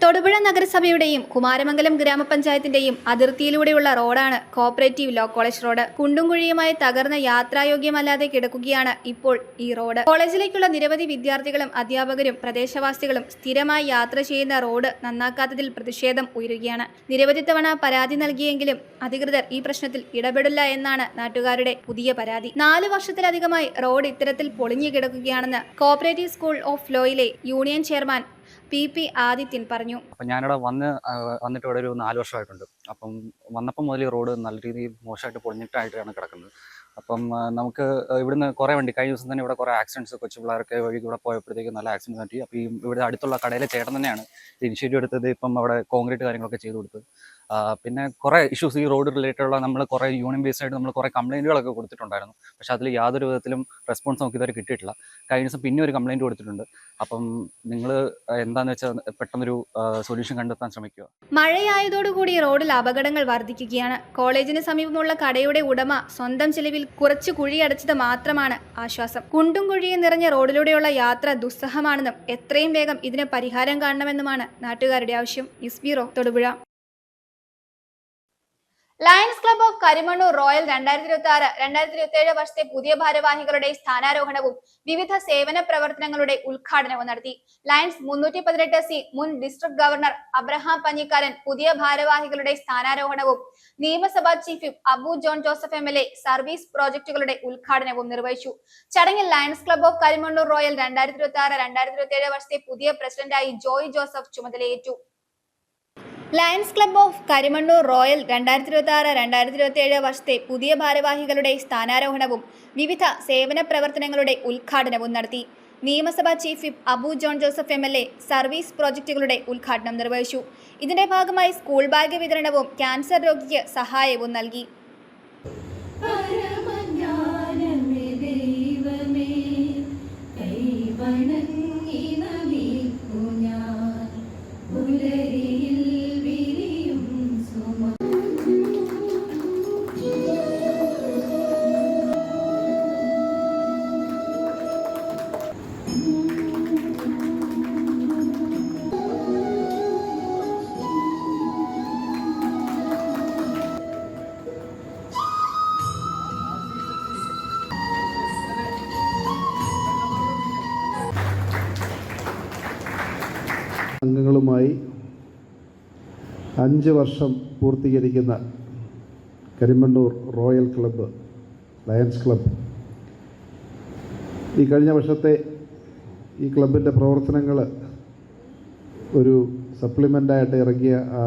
തൊടുപുഴ നഗരസഭയുടെയും കുമാരമംഗലം ഗ്രാമപഞ്ചായത്തിന്റെയും അതിർത്തിയിലൂടെയുള്ള റോഡാണ് കോപ്പറേറ്റീവ് ലോ കോളേജ് റോഡ്. കുണ്ടും കുഴിയുമായി തകർന്ന യാത്രായോഗ്യമല്ലാതെ കിടക്കുകയാണ് ഇപ്പോൾ ഈ റോഡ്. കോളേജിലേക്കുള്ള നിരവധി വിദ്യാർത്ഥികളും അധ്യാപകരും പ്രദേശവാസികളും സ്ഥിരമായി യാത്ര ചെയ്യുന്ന റോഡ് നന്നാക്കാത്തതിൽ പ്രതിഷേധം ഉയരുകയാണ്. നിരവധി തവണ പരാതി നൽകിയെങ്കിലും അധികൃതർ ഈ പ്രശ്നത്തിൽ ഇടപെടില്ല എന്നാണ് നാട്ടുകാരുടെ പുതിയ പരാതി. 4 വർഷത്തിലധികമായി റോഡ് ഇത്തരത്തിൽ പൊളിഞ്ഞു കിടക്കുകയാണെന്ന് കോപ്പറേറ്റീവ് സ്കൂൾ ഓഫ് ലോയിലെ യൂണിയൻ ചെയർമാൻ PP ആദിത്യൻ പറഞ്ഞു. അപ്പം ഞാനിവിടെ വന്നിട്ട് ഇവിടെ ഒരു 4 വർഷമായിട്ടുണ്ട്. അപ്പം വന്നപ്പം മുതൽ ഈ റോഡ് നല്ല രീതിയിൽ മോശമായിട്ട് പൊളിഞ്ഞിട്ടായിട്ടാണ് കിടക്കുന്നത്. അപ്പം നമുക്ക് ഇവിടുന്ന് കുറേ വണ്ടി കഴിഞ്ഞ ദിവസം തന്നെ ഇവിടെ കുറേ ആക്സിഡൻറ്റ്സ്, കൊച്ചു പിള്ളേരൊക്കെ വഴി കൂടെ പോയപ്പോഴത്തേക്കും നല്ല ആക്സിഡൻറ്റ് പറ്റി. അപ്പോൾ ഈ ഇവിടെ അടുത്തുള്ള കടയിലെ ചേട്ടൻ തന്നെയാണ് ഇനിഷ്യേറ്റീവ് എടുത്തത്. ഇപ്പം അവിടെ കോൺക്രീറ്റ് കാര്യങ്ങളൊക്കെ ചെയ്ത് കൊടുത്തത്. പിന്നെ കുറേ ഇഷ്യൂസ് ഈ റോഡ് റിലേറ്റഡുള്ള നമ്മൾ കുറേ യൂണിയൻ ബേസ്ഡ് ആയിട്ട് നമ്മൾ കുറേ കംപ്ലയിൻറ്റുകളൊക്കെ കൊടുത്തിട്ടുണ്ടായിരുന്നു. പക്ഷേ അതിൽ യാതൊരു വിധത്തിലും റെസ്പോൺസ് നമുക്ക് ഇതുവരെ കിട്ടിയിട്ടില്ല. കഴിഞ്ഞ ദിവസം പിന്നെ ഒരു കംപ്ലയിൻറ്റ് കൊടുത്തിട്ടുണ്ട്. അപ്പം നിങ്ങൾ എന്താണെന്ന് വെച്ചാൽ പെട്ടെന്നൊരു സൊല്യൂഷൻ കണ്ടെത്താൻ ശ്രമിക്കുക. മഴയായതോടുകൂടി റോഡിൽ അപകടങ്ങൾ വർദ്ധിക്കുകയാണ്. കോളേജിന് സമീപമുള്ള കടയുടെ ഉടമ സ്വന്തം ചെലവിൽ കുറച്ച് കുഴിയടച്ചത് മാത്രമാണ് ആശ്വാസം. കുണ്ടും കുഴിയും നിറഞ്ഞ റോഡിലൂടെയുള്ള യാത്ര ദുസ്സഹമാണെന്നും എത്രയും വേഗം ഇതിന് പരിഹാരം കാണണമെന്നുമാണ് നാട്ടുകാരുടെ ആവശ്യം. News bureau, Thodupuzha. Lions club of Karimannoor royal 2026-2027 വർഷത്തെ പുതിയ ഭാരവാഹികളുടെ സ്ഥാനാരോഹണവും വിവിധ സേവന പ്രവർത്തനങ്ങളുടെ ഉദ്ഘാടനവും നടത്തി. ലയൺസ് 318C മുൻ ഡിസ്ട്രിക്ട് ഗവർണർ അബ്രഹാം പഞ്ഞിക്കാരൻ പുതിയ ഭാരവാഹികളുടെ സ്ഥാനാരോഹണവും നിയമസഭാ chief whip Abu John Joseph MLA service പ്രോജക്ടുകളുടെ ഉദ്ഘാടനവും നിർവഹിച്ചു. ചടങ്ങിൽ lions club of Karimannoor royal 2026-2027 വർഷത്തെ പുതിയ പ്രസിഡന്റായി ജോയ് ജോസഫ് ചുമതലയേറ്റു. Lions club of Karimannoor royal 2026-2027 വർഷത്തെ പുതിയ ഭാരവാഹികളുടെ സ്ഥാനാരോഹണവും വിവിധ സേവന പ്രവർത്തനങ്ങളുടെ ഉദ്ഘാടനവും നടത്തി. നിയമസഭാ chief whip Abu John Joseph MLA service പ്രോജക്ടുകളുടെ ഉദ്ഘാടനം നിർവഹിച്ചു. ഇതിന്റെ ഭാഗമായി സ്കൂൾ ബാഗ് വിതരണവും ക്യാൻസർ രോഗിക്ക് സഹായവും നൽകി. അംഗങ്ങളുമായി 5 വർഷം പൂർത്തീകരിക്കുന്ന Karimannoor royal club, lions club, ഈ കഴിഞ്ഞ വർഷത്തെ ഈ ക്ലബിൻ്റെ പ്രവർത്തനങ്ങൾ ഒരു സപ്ലിമെൻ്റായിട്ട് ഇറങ്ങിയ ആ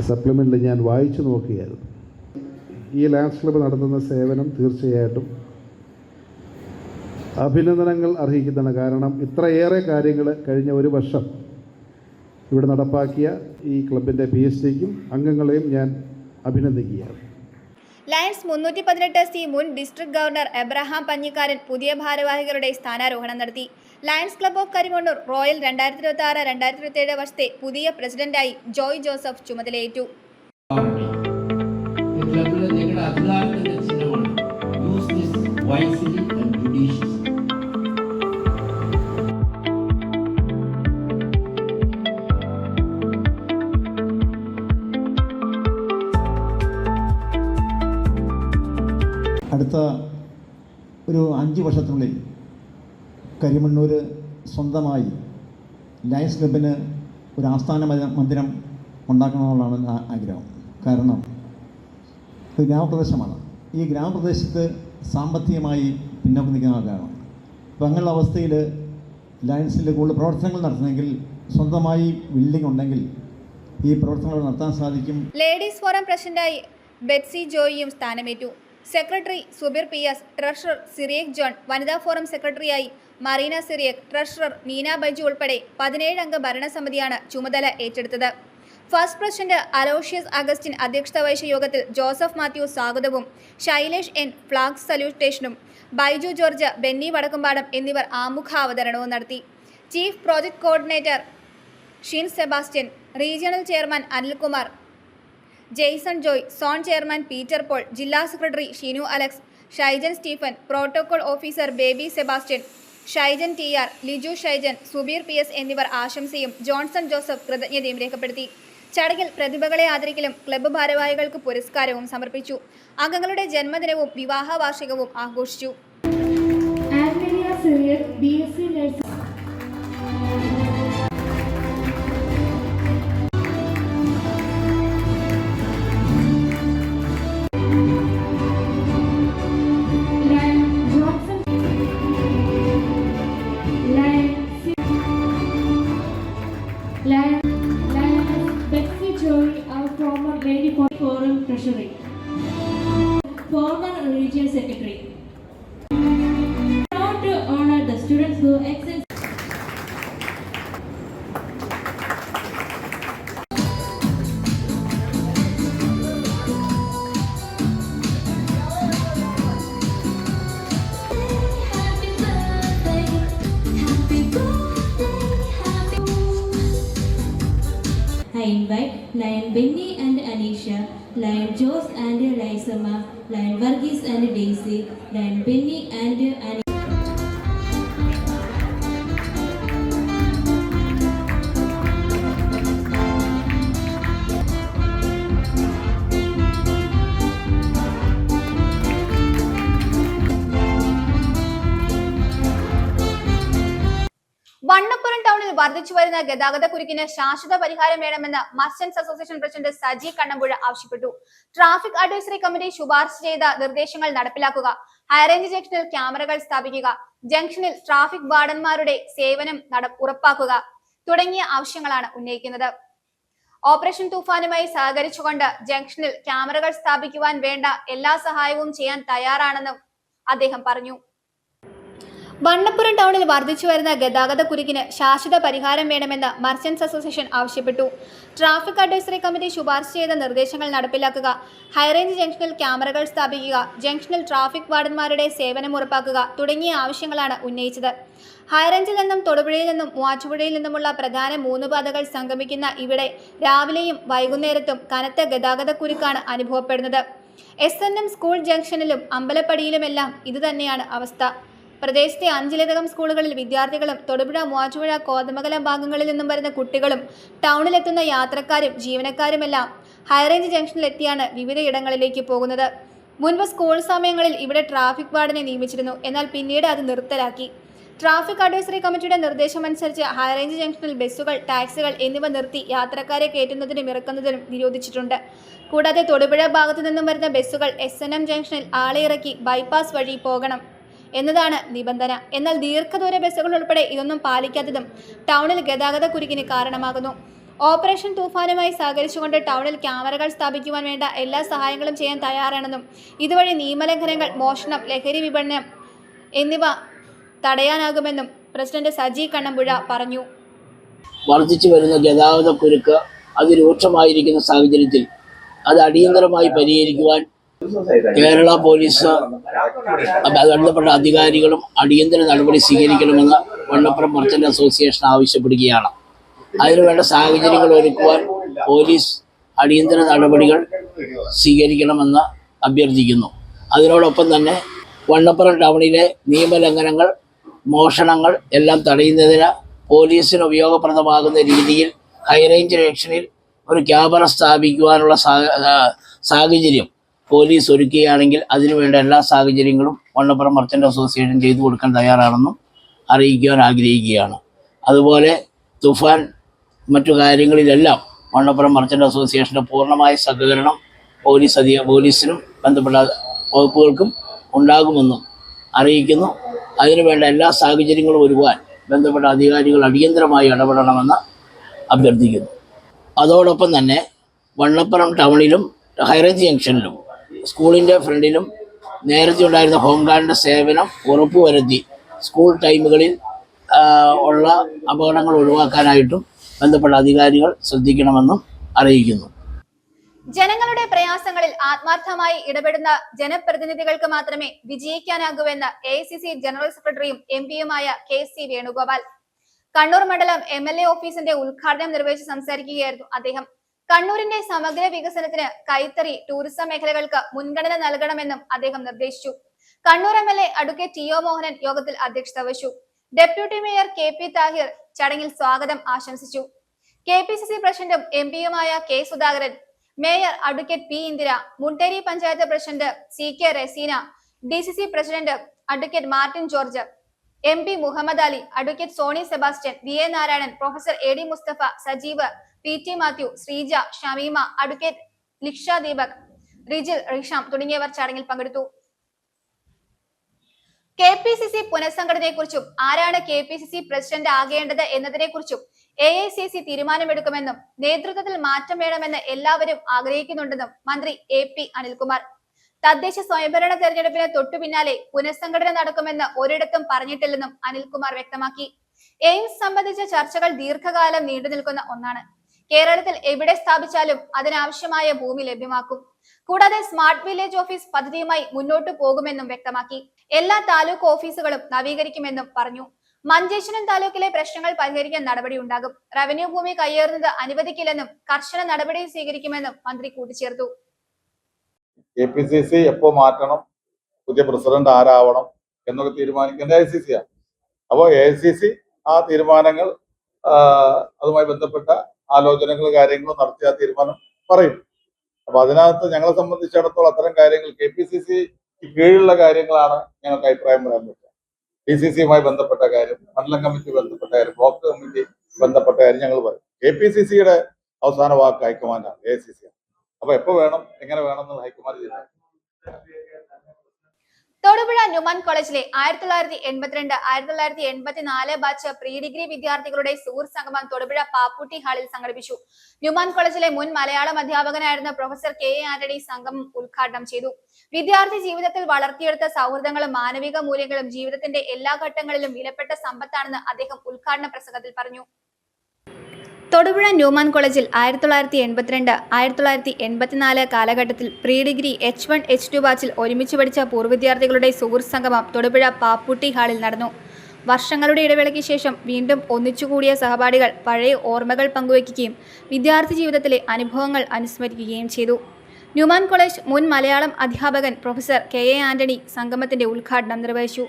സപ്ലിമെൻ്റിൽ ഞാൻ വായിച്ചു നോക്കിയായിരുന്നു. ഈ ലയൺസ് ക്ലബ്ബ് നടത്തുന്ന സേവനം തീർച്ചയായിട്ടും അഭിനന്ദനങ്ങൾ അർഹിക്കുന്നതാണ്. കാരണം ഇത്രയേറെ കാര്യങ്ങൾ കഴിഞ്ഞ ഒരു വർഷം ഇവിടെ നടപ്പാക്കിയ ഈ ക്ലബിൻ്റെ PhDക്കും അംഗങ്ങളെയും ഞാൻ അഭിനന്ദിക്കുകയാണ്. ലയൺസ് 318C മുൻ ഡിസ്ട്രിക്ട് ഗവർണർ അബ്രഹാം പഞ്ഞിക്കാരൻ പുതിയ ഭാരവാഹികളുടെ സ്ഥാനാരോഹണം നടത്തി. Lions club of Karimannoor royal 2026-2027 വർഷത്തെ പുതിയ പ്രസിഡന്റായി ജോയ് ജോസഫ് ചുമതലയേറ്റു. അടുത്ത ഒരു 5 വർഷത്തിനുള്ളിൽ കരിമണ്ണൂർ സ്വന്തമായി ലയൺസ് ക്ലബിന് ഒരു ആസ്ഥാന മന്ദിരം ഉണ്ടാക്കണമെന്നുള്ളതാണ് ആഗ്രഹം. കാരണം ഒരു ഗ്രാമപ്രദേശമാണ്. ഈ ഗ്രാമപ്രദേശത്ത് സാമ്പത്തികമായി പിന്നോക്കം നിൽക്കുന്ന ആൾക്കാരാണ്. അപ്പോൾ അങ്ങനെയുള്ള അവസ്ഥയിൽ ലയൺസിൽ കൂടുതൽ പ്രവർത്തനങ്ങൾ നടത്തണമെങ്കിൽ സ്വന്തമായി ബിൽഡിംഗ് ഉണ്ടെങ്കിൽ ഈ പ്രവർത്തനങ്ങൾ നടത്താൻ സാധിക്കും. ലേഡീസ് ഫോറം പ്രസിഡന്റായി ബെറ്റ്സി ജോയിയും സ്ഥാനമേറ്റു. Secretary Subir PS, treasurer Cyriac John, വനിതാ ഫോറം സെക്രട്ടറിയായി മറീന സിറിയക്, ട്രഷറർ നീന ബൈജു ഉൾപ്പെടെ 17 അംഗ ഭരണസമിതിയാണ് ചുമതല ഏറ്റെടുത്തത്. ഫസ്റ്റ് പ്രസിഡന്റ് അലോഷ്യസ് അഗസ്റ്റിൻ അധ്യക്ഷത വഹിച്ച യോഗത്തിൽ ജോസഫ് മാത്യു സ്വാഗതവും ശൈലേഷ് N ഫ്ലാഗ് സല്യൂട്ടേഷനും ബൈജു ജോർജ്, ബെന്നി വടക്കുംപാടം എന്നിവർ ആമുഖാവതരണവും നടത്തി. Chief project coordinator Sheen Sebastian, regional chairman Anilkumar, Jaison Joy, zone chairman Peter Paul, ജില്ലാ secretary Shinu Alex, Shaijan Stephen, protocol officer Baby Sebastian, Shaijan TR, Liju Shaijan, Subeer PS എന്നിവർ ആശംസയും ജോൺസൺ ജോസഫ് കൃതജ്ഞതയും രേഖപ്പെടുത്തി. ചടങ്ങിൽ പ്രതിഭകളെ ആദരിക്കലും ക്ലബ്ബ് ഭാരവാഹികൾക്ക് പുരസ്കാരവും സമർപ്പിച്ചു. അംഗങ്ങളുടെ ജന്മദിനവും വിവാഹ വാർഷികവും ആഘോഷിച്ചു. Treasury, former regional secretary. Proud to honor the students who excel. I invite Lion Benny and Anisha, Lion Jose and Raisama, Lion Varghese and Daisy, Lion Benny and Anisha. ടൗണിൽ വർദ്ധിച്ചു വരുന്ന ഗതാഗത കുരുക്കിന് ശാശ്വത പരിഹാരം വേണമെന്ന് merchants association president Saji Kannampuzha ആവശ്യപ്പെട്ടു. Traffic advisory committee ശുപാർശ ചെയ്ത നിർദ്ദേശങ്ങൾ നടപ്പിലാക്കുക, ഹൈറേഞ്ച് ജംഗ്ഷനിൽ ക്യാമറകൾ സ്ഥാപിക്കുക, ജംഗ്ഷനിൽ ട്രാഫിക് വാർഡന്മാരുടെ സേവനം ഉറപ്പാക്കുക തുടങ്ങിയ ആവശ്യങ്ങളാണ് ഉന്നയിക്കുന്നത്. ഓപ്പറേഷൻ തൂഫാനുമായി സഹകരിച്ചുകൊണ്ട് ജംഗ്ഷനിൽ ക്യാമറകൾ സ്ഥാപിക്കുവാൻ വേണ്ട എല്ലാ സഹായവും ചെയ്യാൻ തയ്യാറാണെന്നും അദ്ദേഹം പറഞ്ഞു. വണ്ണപ്പുറം ടൗണിൽ വർദ്ധിച്ചു വരുന്ന ഗതാഗത കുരുക്കിന് ശാശ്വത പരിഹാരം വേണമെന്ന് മർച്ചന്റ്സ് അസോസിയേഷൻ ആവശ്യപ്പെട്ടു. ട്രാഫിക് അഡ്വൈസറി കമ്മിറ്റി ശുപാർശ ചെയ്ത നിർദ്ദേശങ്ങൾ നടപ്പിലാക്കുക, ഹൈറേഞ്ച് ജംഗ്ഷനിൽ ക്യാമറകൾ സ്ഥാപിക്കുക, ജംഗ്ഷനിൽ ട്രാഫിക് വാർഡന്മാരുടെ സേവനം ഉറപ്പാക്കുക തുടങ്ങിയ ആവശ്യങ്ങളാണ് ഉന്നയിച്ചത്. ഹൈറേഞ്ചിൽ നിന്നും തൊടുപുഴയിൽ നിന്നും മൂവാറ്റുപുഴയിൽ നിന്നുമുള്ള പ്രധാന 3 പാതകൾ സംഗമിക്കുന്ന ഇവിടെ രാവിലെയും വൈകുന്നേരത്തും കനത്ത ഗതാഗത കുരുക്കാണ് അനുഭവപ്പെടുന്നത്. SNM സ്കൂൾ ജംഗ്ഷനിലും അമ്പലപ്പടിയിലുമെല്ലാം ഇതുതന്നെയാണ് അവസ്ഥ. പ്രദേശത്തെ 5-ലധികം സ്കൂളുകളിൽ വിദ്യാർത്ഥികളും തൊടുപുഴ, മൂവാറ്റുപുഴ, കോതമംഗലം ഭാഗങ്ങളിൽ നിന്നും വരുന്ന കുട്ടികളും ടൗണിലെത്തുന്ന യാത്രക്കാരും ജീവനക്കാരുമെല്ലാം ഹൈറേഞ്ച് ജംഗ്ഷനിലെത്തിയാണ് വിവിധ ഇടങ്ങളിലേക്ക് പോകുന്നത്. മുൻപ് സ്കൂൾ സമയങ്ങളിൽ ഇവിടെ ട്രാഫിക് വാർഡനെ നിയമിച്ചിരുന്നു. എന്നാൽ പിന്നീട് അത് നിർത്തലാക്കി. ട്രാഫിക് അഡ്വൈസറി കമ്മിറ്റിയുടെ നിർദ്ദേശമനുസരിച്ച് ഹൈറേഞ്ച് ജംഗ്ഷനിൽ ബസ്സുകൾ, ടാക്സികൾ എന്നിവ നിർത്തി യാത്രക്കാരെ കയറ്റുന്നതിനും ഇറക്കുന്നതിനും നിരോധിച്ചിട്ടുണ്ട്. കൂടാതെ തൊടുപുഴ ഭാഗത്തു നിന്നും വരുന്ന ബസ്സുകൾ SNM ജംഗ്ഷനിൽ ആളെ ഇറക്കി ബൈപ്പാസ് വഴി പോകണം എന്നതാണ് നിബന്ധന. എന്നാൽ ദീർഘദൂര ബസ്സുകൾ ഉൾപ്പെടെ ഇതൊന്നും പാലിക്കാത്തതും ടൗണിൽ ഗതാഗത കുരുക്കിന് കാരണമാകുന്നു. ഓപ്പറേഷൻ തൂഫാനുമായി സഹകരിച്ചുകൊണ്ട് ടൗണിൽ ക്യാമറകൾ സ്ഥാപിക്കുവാൻ വേണ്ട എല്ലാ സഹായങ്ങളും ചെയ്യാൻ തയ്യാറാണെന്നും ഇതുവഴി നിയമലംഘനങ്ങൾ, മോഷണം, ലഹരി വിപണനം എന്നിവ തടയാനാകുമെന്നും പ്രസിഡന്റ് സജി കണ്ണമ്പുഴ പറഞ്ഞു. വർദ്ധിച്ചു വരുന്ന ഗതാഗത കുരുക്ക് അതിരൂക്ഷമായിരിക്കുന്ന സാഹചര്യത്തിൽ അത് അടിയന്തരമായി പരിഹരിക്കുവാൻ കേരള പോലീസ് ബന്ധപ്പെട്ട അധികാരികളും അടിയന്തര നടപടി സ്വീകരിക്കണമെന്ന് വണ്ണപ്പുറം മർച്ചന്റ് അസോസിയേഷൻ ആവശ്യപ്പെടുകയാണ്. അതിനുവേണ്ട സാഹചര്യങ്ങൾ ഒരുക്കുവാൻ പോലീസ് അടിയന്തര നടപടികൾ സ്വീകരിക്കണമെന്ന് അഭ്യർത്ഥിക്കുന്നു. അതിനോടൊപ്പം തന്നെ വണ്ണപ്പുറം ടൗണിലെ നിയമലംഘനങ്ങൾ, മോഷണങ്ങൾ എല്ലാം തടയുന്നതിന് പോലീസിന് ഉപയോഗപ്രദമാകുന്ന രീതിയിൽ ഹൈറേഞ്ച് ജംഗ്ഷനിൽ ഒരു ക്യാമറ സ്ഥാപിക്കുവാനുള്ള സാഹചര്യം പോലീസ് ഒരുക്കുകയാണെങ്കിൽ അതിനുവേണ്ട എല്ലാ സാഹചര്യങ്ങളും വണ്ണപ്പുറം മർച്ചന്റ് അസോസിയേഷൻ ചെയ്തു കൊടുക്കാൻ തയ്യാറാണെന്നും അറിയിക്കുവാൻ ആഗ്രഹിക്കുകയാണ്. അതുപോലെ തുഫാൻ മറ്റു കാര്യങ്ങളിലെല്ലാം വണ്ണപ്പുറം മർച്ചന്റ് അസോസിയേഷൻ്റെ പൂർണ്ണമായ സഹകരണം പോലീസിനും ബന്ധപ്പെട്ട വകുപ്പുകൾക്കും ഉണ്ടാകുമെന്നും അറിയിക്കുന്നു. അതിനുവേണ്ട എല്ലാ സാഹചര്യങ്ങളും ഒരുക്കുവാൻ ബന്ധപ്പെട്ട അധികാരികൾ അടിയന്തരമായി ഇടപെടണമെന്ന് അഭ്യർത്ഥിക്കുന്നു. അതോടൊപ്പം തന്നെ വണ്ണപ്പുറം ടൗണിലും ഹൈറേഞ്ച് ജംഗ്ഷനിലും സ്കൂളിൻ്റെ ഫ്രണ്ടിലും നേരത്തെ ഉണ്ടായിരുന്ന ഹോം ഗാർഡിൻ്റെ സേവനം ഉറപ്പുവരുത്തി സ്കൂൾ ടൈമുകളിൽ ഉള്ള അപകടങ്ങൾ ഒഴിവാക്കാനായിട്ടും ബന്ധപ്പെട്ട അധികാരികൾ ശ്രദ്ധിക്കണമെന്നും അറിയിക്കുന്നു. ജനങ്ങളുടെ പ്രയാസങ്ങളിൽ ആത്മാർത്ഥമായി ഇടപെടുന്ന ജനപ്രതിനിധികൾക്ക് മാത്രമേ വിജയിക്കാനാകൂവെന്ന് AICC ജനറൽ സെക്രട്ടറിയും MP-യുമായ KC വേണുഗോപാൽ കണ്ണൂർ മണ്ഡലം MLA ഓഫീസിന്റെ ഉദ്ഘാടനം നിർവഹിച്ച് സംസാരിക്കുകയായിരുന്നു അദ്ദേഹം. കണ്ണൂരിന്റെ സമഗ്ര വികസനത്തിന് കൈത്തറി, ടൂറിസം മേഖലകൾക്ക് മുൻഗണന നൽകണമെന്നും അദ്ദേഹം നിർദ്ദേശിച്ചു. Kannur MLA advocate TO Mohanan യോഗത്തിൽ അധ്യക്ഷത വഹിച്ചു. ഡെപ്യൂട്ടി മേയർ KP താഹിർ ചടങ്ങിൽ സ്വാഗതം ആശംസിച്ചു. KPCC പ്രസിഡന്റും MP-യുമായ K Sudhakaran, mayor advocate P Indira, Munderi panchayat president CK Raseena, DCC president advocate Martin George, MP Muhammad Ali, advocate Soni Sebastian, VA Narayanan, professor AD Musthafa, Sajeev, PT Mathew, Sreeja, Shameema, advocate Liksha Deepak, Rijil, Risham തുടങ്ങിയവർ ചടങ്ങിൽ പങ്കെടുത്തു. KPCC പുനഃസംഘടനയെക്കുറിച്ചും ആരാണ് KPCC പ്രസിഡന്റ് ആകേണ്ടത് എന്നതിനെക്കുറിച്ചും AICC തീരുമാനമെടുക്കുമെന്നും നേതൃത്വത്തിൽ മാറ്റം വേണമെന്ന് എല്ലാവരും ആഗ്രഹിക്കുന്നുണ്ടെന്നും മന്ത്രി AP അനിൽകുമാർ. തദ്ദേശ സ്വയംഭരണ തെരഞ്ഞെടുപ്പിന് തൊട്ടു പിന്നാലെ പുനഃസംഘടന നടക്കുമെന്ന് ഒരിടത്തും പറഞ്ഞിട്ടില്ലെന്നും അനിൽകുമാർ വ്യക്തമാക്കി. എയിംസ് സംബന്ധിച്ച ചർച്ചകൾ ദീർഘകാലം നീണ്ടു നിൽക്കുന്ന ഒന്നാണ്. കേരളത്തിൽ എവിടെ സ്ഥാപിച്ചാലും അതിനാവശ്യമായ ഭൂമി ലഭ്യമാക്കും. കൂടാതെ സ്മാർട്ട് വില്ലേജ് ഓഫീസ് പദ്ധതിയുമായി മുന്നോട്ടു പോകുമെന്നും വ്യക്തമാക്കി. എല്ലാ താലൂക്ക് ഓഫീസുകളും നവീകരിക്കുമെന്നും പറഞ്ഞു. മഞ്ചേശ്വരം താലൂക്കിലെ പ്രശ്നങ്ങൾ പരിഹരിക്കാൻ നടപടിയുണ്ടാകും. റവന്യൂ ഭൂമി കയ്യേറുന്നത് അനുവദിക്കില്ലെന്നും കർശന നടപടി സ്വീകരിക്കുമെന്നും മന്ത്രി കൂട്ടിച്ചേർത്തു. KPCC എപ്പോ മാറ്റണം, പുതിയ പ്രസിഡന്റ് ആരാവണം എന്നൊക്കെ തീരുമാനിക്കേണ്ട AICC ആണ്. അപ്പോൾ AICC ആ തീരുമാനങ്ങൾ അതുമായി ബന്ധപ്പെട്ട ആലോചനകൾ, കാര്യങ്ങൾ നടത്തിയ തീരുമാനം പറയും. അപ്പൊ അതിനകത്ത് ഞങ്ങളെ സംബന്ധിച്ചിടത്തോളം അത്തരം കാര്യങ്ങൾ KPCC കീഴിലുള്ള കാര്യങ്ങളാണ് ഞങ്ങൾക്ക് അഭിപ്രായം പറയാൻ പറ്റുക. DCC-യുമായി ബന്ധപ്പെട്ട കാര്യം, മണ്ഡലം കമ്മിറ്റി ബന്ധപ്പെട്ട കാര്യം, ബ്ലോക്ക് കമ്മിറ്റി ബന്ധപ്പെട്ട കാര്യം ഞങ്ങൾ പറയും. KPCCയുടെ അവസാന വാക്ക് ഹൈക്കമാൻഡാണ്, AICC. അപ്പൊ എപ്പോ വേണം, എങ്ങനെ വേണം എന്ന് ഹൈക്കമാൻഡ് തീരുമാനിക്കും. തൊടുപുഴ ന്യൂമാൻ കോളേജിലെ 1982, 1984 ബാച്ച് പ്രീ ഡിഗ്രി വിദ്യാർത്ഥികളുടെ സുഹൃത്ത് സംഗമം തൊടുപുഴ പാപ്പൂട്ടി ഹാളിൽ സംഘടിപ്പിച്ചു. ന്യൂമാൻ കോളേജിലെ മുൻ മലയാളം അധ്യാപകനായിരുന്ന പ്രൊഫസർ KA ആന്റണി സംഗമം ഉദ്ഘാടനം ചെയ്തു. വിദ്യാർത്ഥി ജീവിതത്തിൽ വളർത്തിയെടുത്ത സൗഹൃദങ്ങളും മാനവിക മൂല്യങ്ങളും ജീവിതത്തിന്റെ എല്ലാ ഘട്ടങ്ങളിലും വിലപ്പെട്ട സമ്പത്താണെന്ന് അദ്ദേഹം ഉദ്ഘാടന പ്രസംഗത്തിൽ പറഞ്ഞു. തൊടുപുഴ ന്യൂമാൻ കോളേജിൽ 1982, 1984 കാലഘട്ടത്തിൽ പ്രീ ഡിഗ്രി H1, H2 ബാച്ചിൽ ഒരുമിച്ച് പഠിച്ച പൂർവ്വ വിദ്യാർത്ഥികളുടെ സുഹൃത്ത് സംഗമം തൊടുപുഴ പാപ്പൂട്ടി ഹാളിൽ നടന്നു. വർഷങ്ങളുടെ ഇടവേളയ്ക്ക് ശേഷം വീണ്ടും ഒന്നിച്ചുകൂടിയ സഹപാഠികൾ പഴയ ഓർമ്മകൾ പങ്കുവയ്ക്കുകയും വിദ്യാർത്ഥി ജീവിതത്തിലെ അനുഭവങ്ങൾ അനുസ്മരിക്കുകയും ചെയ്തു. ന്യൂമാൻ കോളേജ് മുൻ മലയാളം അധ്യാപകൻ പ്രൊഫസർ KA ആന്റണി സംഗമത്തിന്റെ ഉദ്ഘാടനം നിർവഹിച്ചു.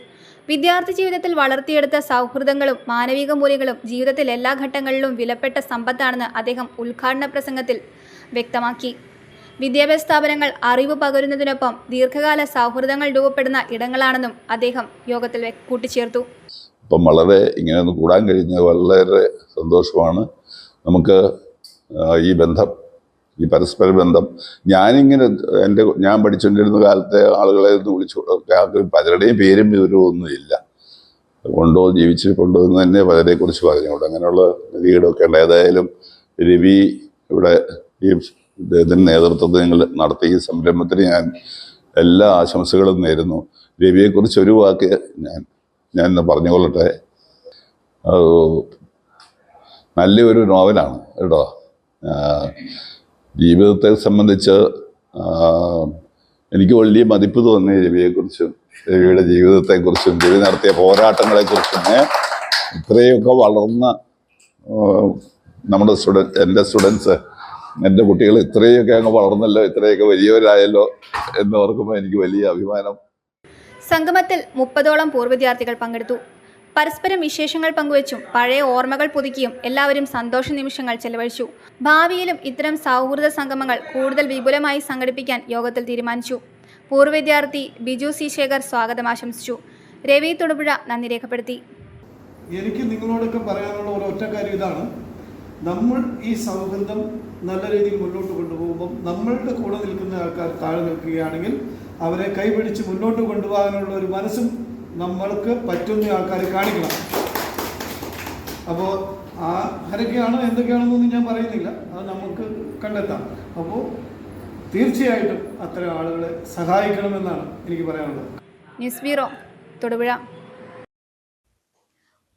വിദ്യാർത്ഥി ജീവിതത്തിൽ വളർത്തിയെടുത്ത സൗഹൃദങ്ങളും മാനവിക മൂല്യങ്ങളും ജീവിതത്തിൽ എല്ലാ ഘട്ടങ്ങളിലും വിലപ്പെട്ട സമ്പത്താണെന്ന് അദ്ദേഹം ഉദ്ഘാടന പ്രസംഗത്തിൽ വ്യക്തമാക്കി. വിദ്യാഭ്യാസ സ്ഥാപനങ്ങൾ അറിവ് പകരുന്നതിനൊപ്പം ദീർഘകാല സൗഹൃദങ്ങൾ രൂപപ്പെടുന്ന ഇടങ്ങളാണെന്നും അദ്ദേഹം യോഗത്തിൽ കൂട്ടിച്ചേർത്തു. ഇപ്പം വളരെ ഇങ്ങനെ ഒന്ന് കൂടാൻ കഴിഞ്ഞത് വളരെ സന്തോഷമാണ്. നമുക്ക് ഈ ബന്ധം, ഈ പരസ്പര ബന്ധം, ഞാൻ പഠിച്ചുകൊണ്ടിരുന്ന കാലത്തെ ആളുകളെ ഒന്ന് വിളിച്ചു, പലരുടെയും പേരും വിവരവും ഒന്നും ഇല്ല, ജീവിച്ചിട്ടുണ്ടോ എന്ന് തന്നെ പലരെക്കുറിച്ച് പറഞ്ഞുകൊണ്ട് അങ്ങനെയുള്ള വീടൊക്കെ ഉണ്ട്. ഏതായാലും രവി ഇവിടെ ഈ ഇതിന് നേതൃത്വത്തിൽ നിങ്ങൾ നടത്തിയ ഈ സംരംഭത്തിന് ഞാൻ എല്ലാ ആശംസകളും നേരുന്നു. രവിയെക്കുറിച്ച് ഒരു വാക്ക് ഞാൻ ഇന്ന് പറഞ്ഞുകൊള്ളട്ടെ. നല്ലൊരു നോവലാണ് കേട്ടോ. ജീവിതത്തെ സംബന്ധിച്ച് എനിക്ക് വലിയ മതിപ്പ് തോന്നി രവിയെക്കുറിച്ചും രവിയുടെ ജീവിതത്തെക്കുറിച്ചും രവി നടത്തിയ പോരാട്ടങ്ങളെക്കുറിച്ചും. ഇത്രയൊക്കെ വളർന്ന നമ്മുടെ എൻ്റെ സ്റ്റുഡൻസ്, എൻ്റെ കുട്ടികൾ ഇത്രയൊക്കെ അങ്ങ് വളർന്നല്ലോ, ഇത്രയൊക്കെ വലിയവരായല്ലോ എന്ന് ഓർക്കുമ്പോൾ എനിക്ക് വലിയ അഭിമാനം. സംഗമത്തിൽ 30ഓളം പൂർവ്വ വിദ്യാർത്ഥികൾ പങ്കെടുത്തു. പരസ്പരം വിശേഷങ്ങൾ പങ്കുവച്ചും പഴയ ഓർമ്മകൾ പുതുക്കിയും എല്ലാവരും സന്തോഷ നിമിഷങ്ങൾ ചെലവഴിച്ചു. ഭാവിയിലും ഇത്തരം സൗഹൃദ സംഗമങ്ങൾ കൂടുതൽ വിപുലമായി സംഘടിപ്പിക്കാൻ യോഗത്തിൽ തീരുമാനിച്ചു. പൂർവ്വ വിദ്യാർത്ഥി ബിജു സി ശേഖർ സ്വാഗതം ആശംസിച്ചു. രവി തൊടുപുഴ നന്ദി രേഖപ്പെടുത്തി. എനിക്ക് നിങ്ങളോടൊക്കെ പറയാനുള്ള ഒരു ഒറ്റ കാര്യം ഇതാണ്: നമ്മൾ ഈ സൗഹൃദം നല്ല രീതിയിൽ മുന്നോട്ട് കൊണ്ടുപോകുമ്പം നമ്മളുടെ കൂടെ നിൽക്കുന്ന ആൾക്കാർ താഴെ നിൽക്കുകയാണെങ്കിൽ അവരെ കൈപിടിച്ച് മുന്നോട്ട് കൊണ്ടുപോകാനുള്ള ഒരു മനസ്സും നമ്മൾക്ക് പറ്റുന്ന ആൾക്കാരെ കാണിക്കണം. അപ്പോൾ ആരൊക്കെയാണോ എന്തൊക്കെയാണെന്നൊന്നും ഞാൻ പറയുന്നില്ല, അത് നമുക്ക് കണ്ടെത്താം. അപ്പോൾ തീർച്ചയായിട്ടും അത്തരം ആളുകളെ സഹായിക്കണമെന്നാണ് എനിക്ക് പറയാനുള്ളത്. News bureau, Thodupuzha.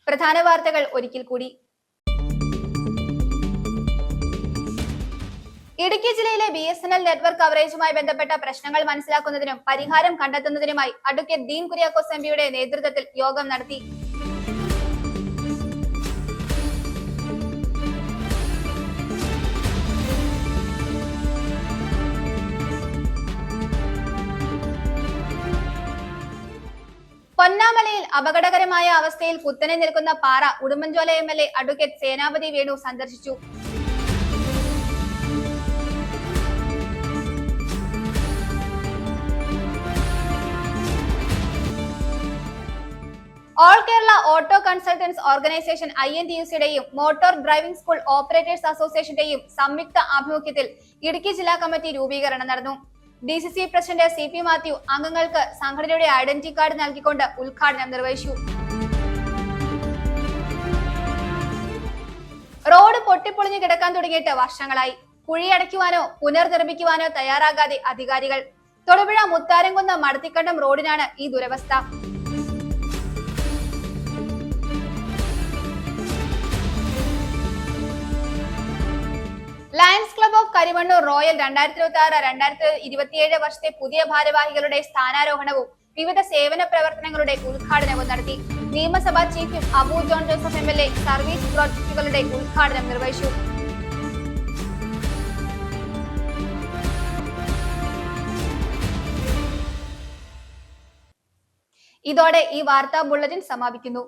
പ്രധാന വാർത്തകൾ ഒരിക്കൽ കൂടി. ഇടുക്കി ജില്ലയിലെ BSNL നെറ്റ്വർക്ക് കവറേജുമായി ബന്ധപ്പെട്ട പ്രശ്നങ്ങൾ മനസ്സിലാക്കുന്നതിനും പരിഹാരം കണ്ടെത്തുന്നതിനുമായി അഡ്വക്കേറ്റ് ഡീൻ കുര്യാക്കോസ് MPയുടെ നേതൃത്വത്തിൽ യോഗം നടത്തി. പൊന്നാമലയിൽ അപകടകരമായ അവസ്ഥയിൽ കുത്തനെ നിൽക്കുന്ന പാറ ഉടുമ്പൻചോല MLA അഡ്വക്കേറ്റ് സേനാപതി വേണു സന്ദർശിച്ചു. All Kerala auto consultants organisation INTUCയുടെയും മോട്ടോർ ഡ്രൈവിംഗ് സ്കൂൾ ഓപ്പറേറ്റേഴ്സ് അസോസിയേഷന്റെയും സംയുക്ത ആഭിമുഖ്യത്തിൽ ഇടുക്കി ജില്ലാ കമ്മിറ്റി രൂപീകരണം നടന്നു. DCC പ്രസിഡന്റ് CP മാത്യു അംഗങ്ങൾക്ക് സംഘടനയുടെ ഐഡന്റിറ്റി കാർഡ് നൽകിക്കൊണ്ട് ഉദ്ഘാടനം നിർവഹിച്ചു. റോഡ് പൊട്ടിപ്പൊളിഞ്ഞു കിടക്കാൻ തുടങ്ങിയിട്ട് വർഷങ്ങളായി. കുഴിയടയ്ക്കുവാനോ പുനർനിർമ്മിക്കുവാനോ തയ്യാറാകാതെ അധികാരികൾ. തൊടുപുഴ മുത്താരംകുന്ന് മടത്തിക്കണ്ടം റോഡിനാണ് ഈ ദുരവസ്ഥ. Lions club of Karimannoor royal 2026-2027 വർഷത്തെ പുതിയ ഭാരവാഹികളുടെ സ്ഥാനാരോഹണവും വിവിധ സേവന പ്രവർത്തനങ്ങളുടെ ഉദ്ഘാടനവും നടത്തി. നിയമസഭാ chief whip Abu John Joseph MLA service പ്രോജക്ടുകളുടെ ഉദ്ഘാടനം നിർവഹിച്ചു. ഇതോടെ ഈ വാർത്താ ബുള്ളറ്റിൻ സമാപിക്കുന്നു.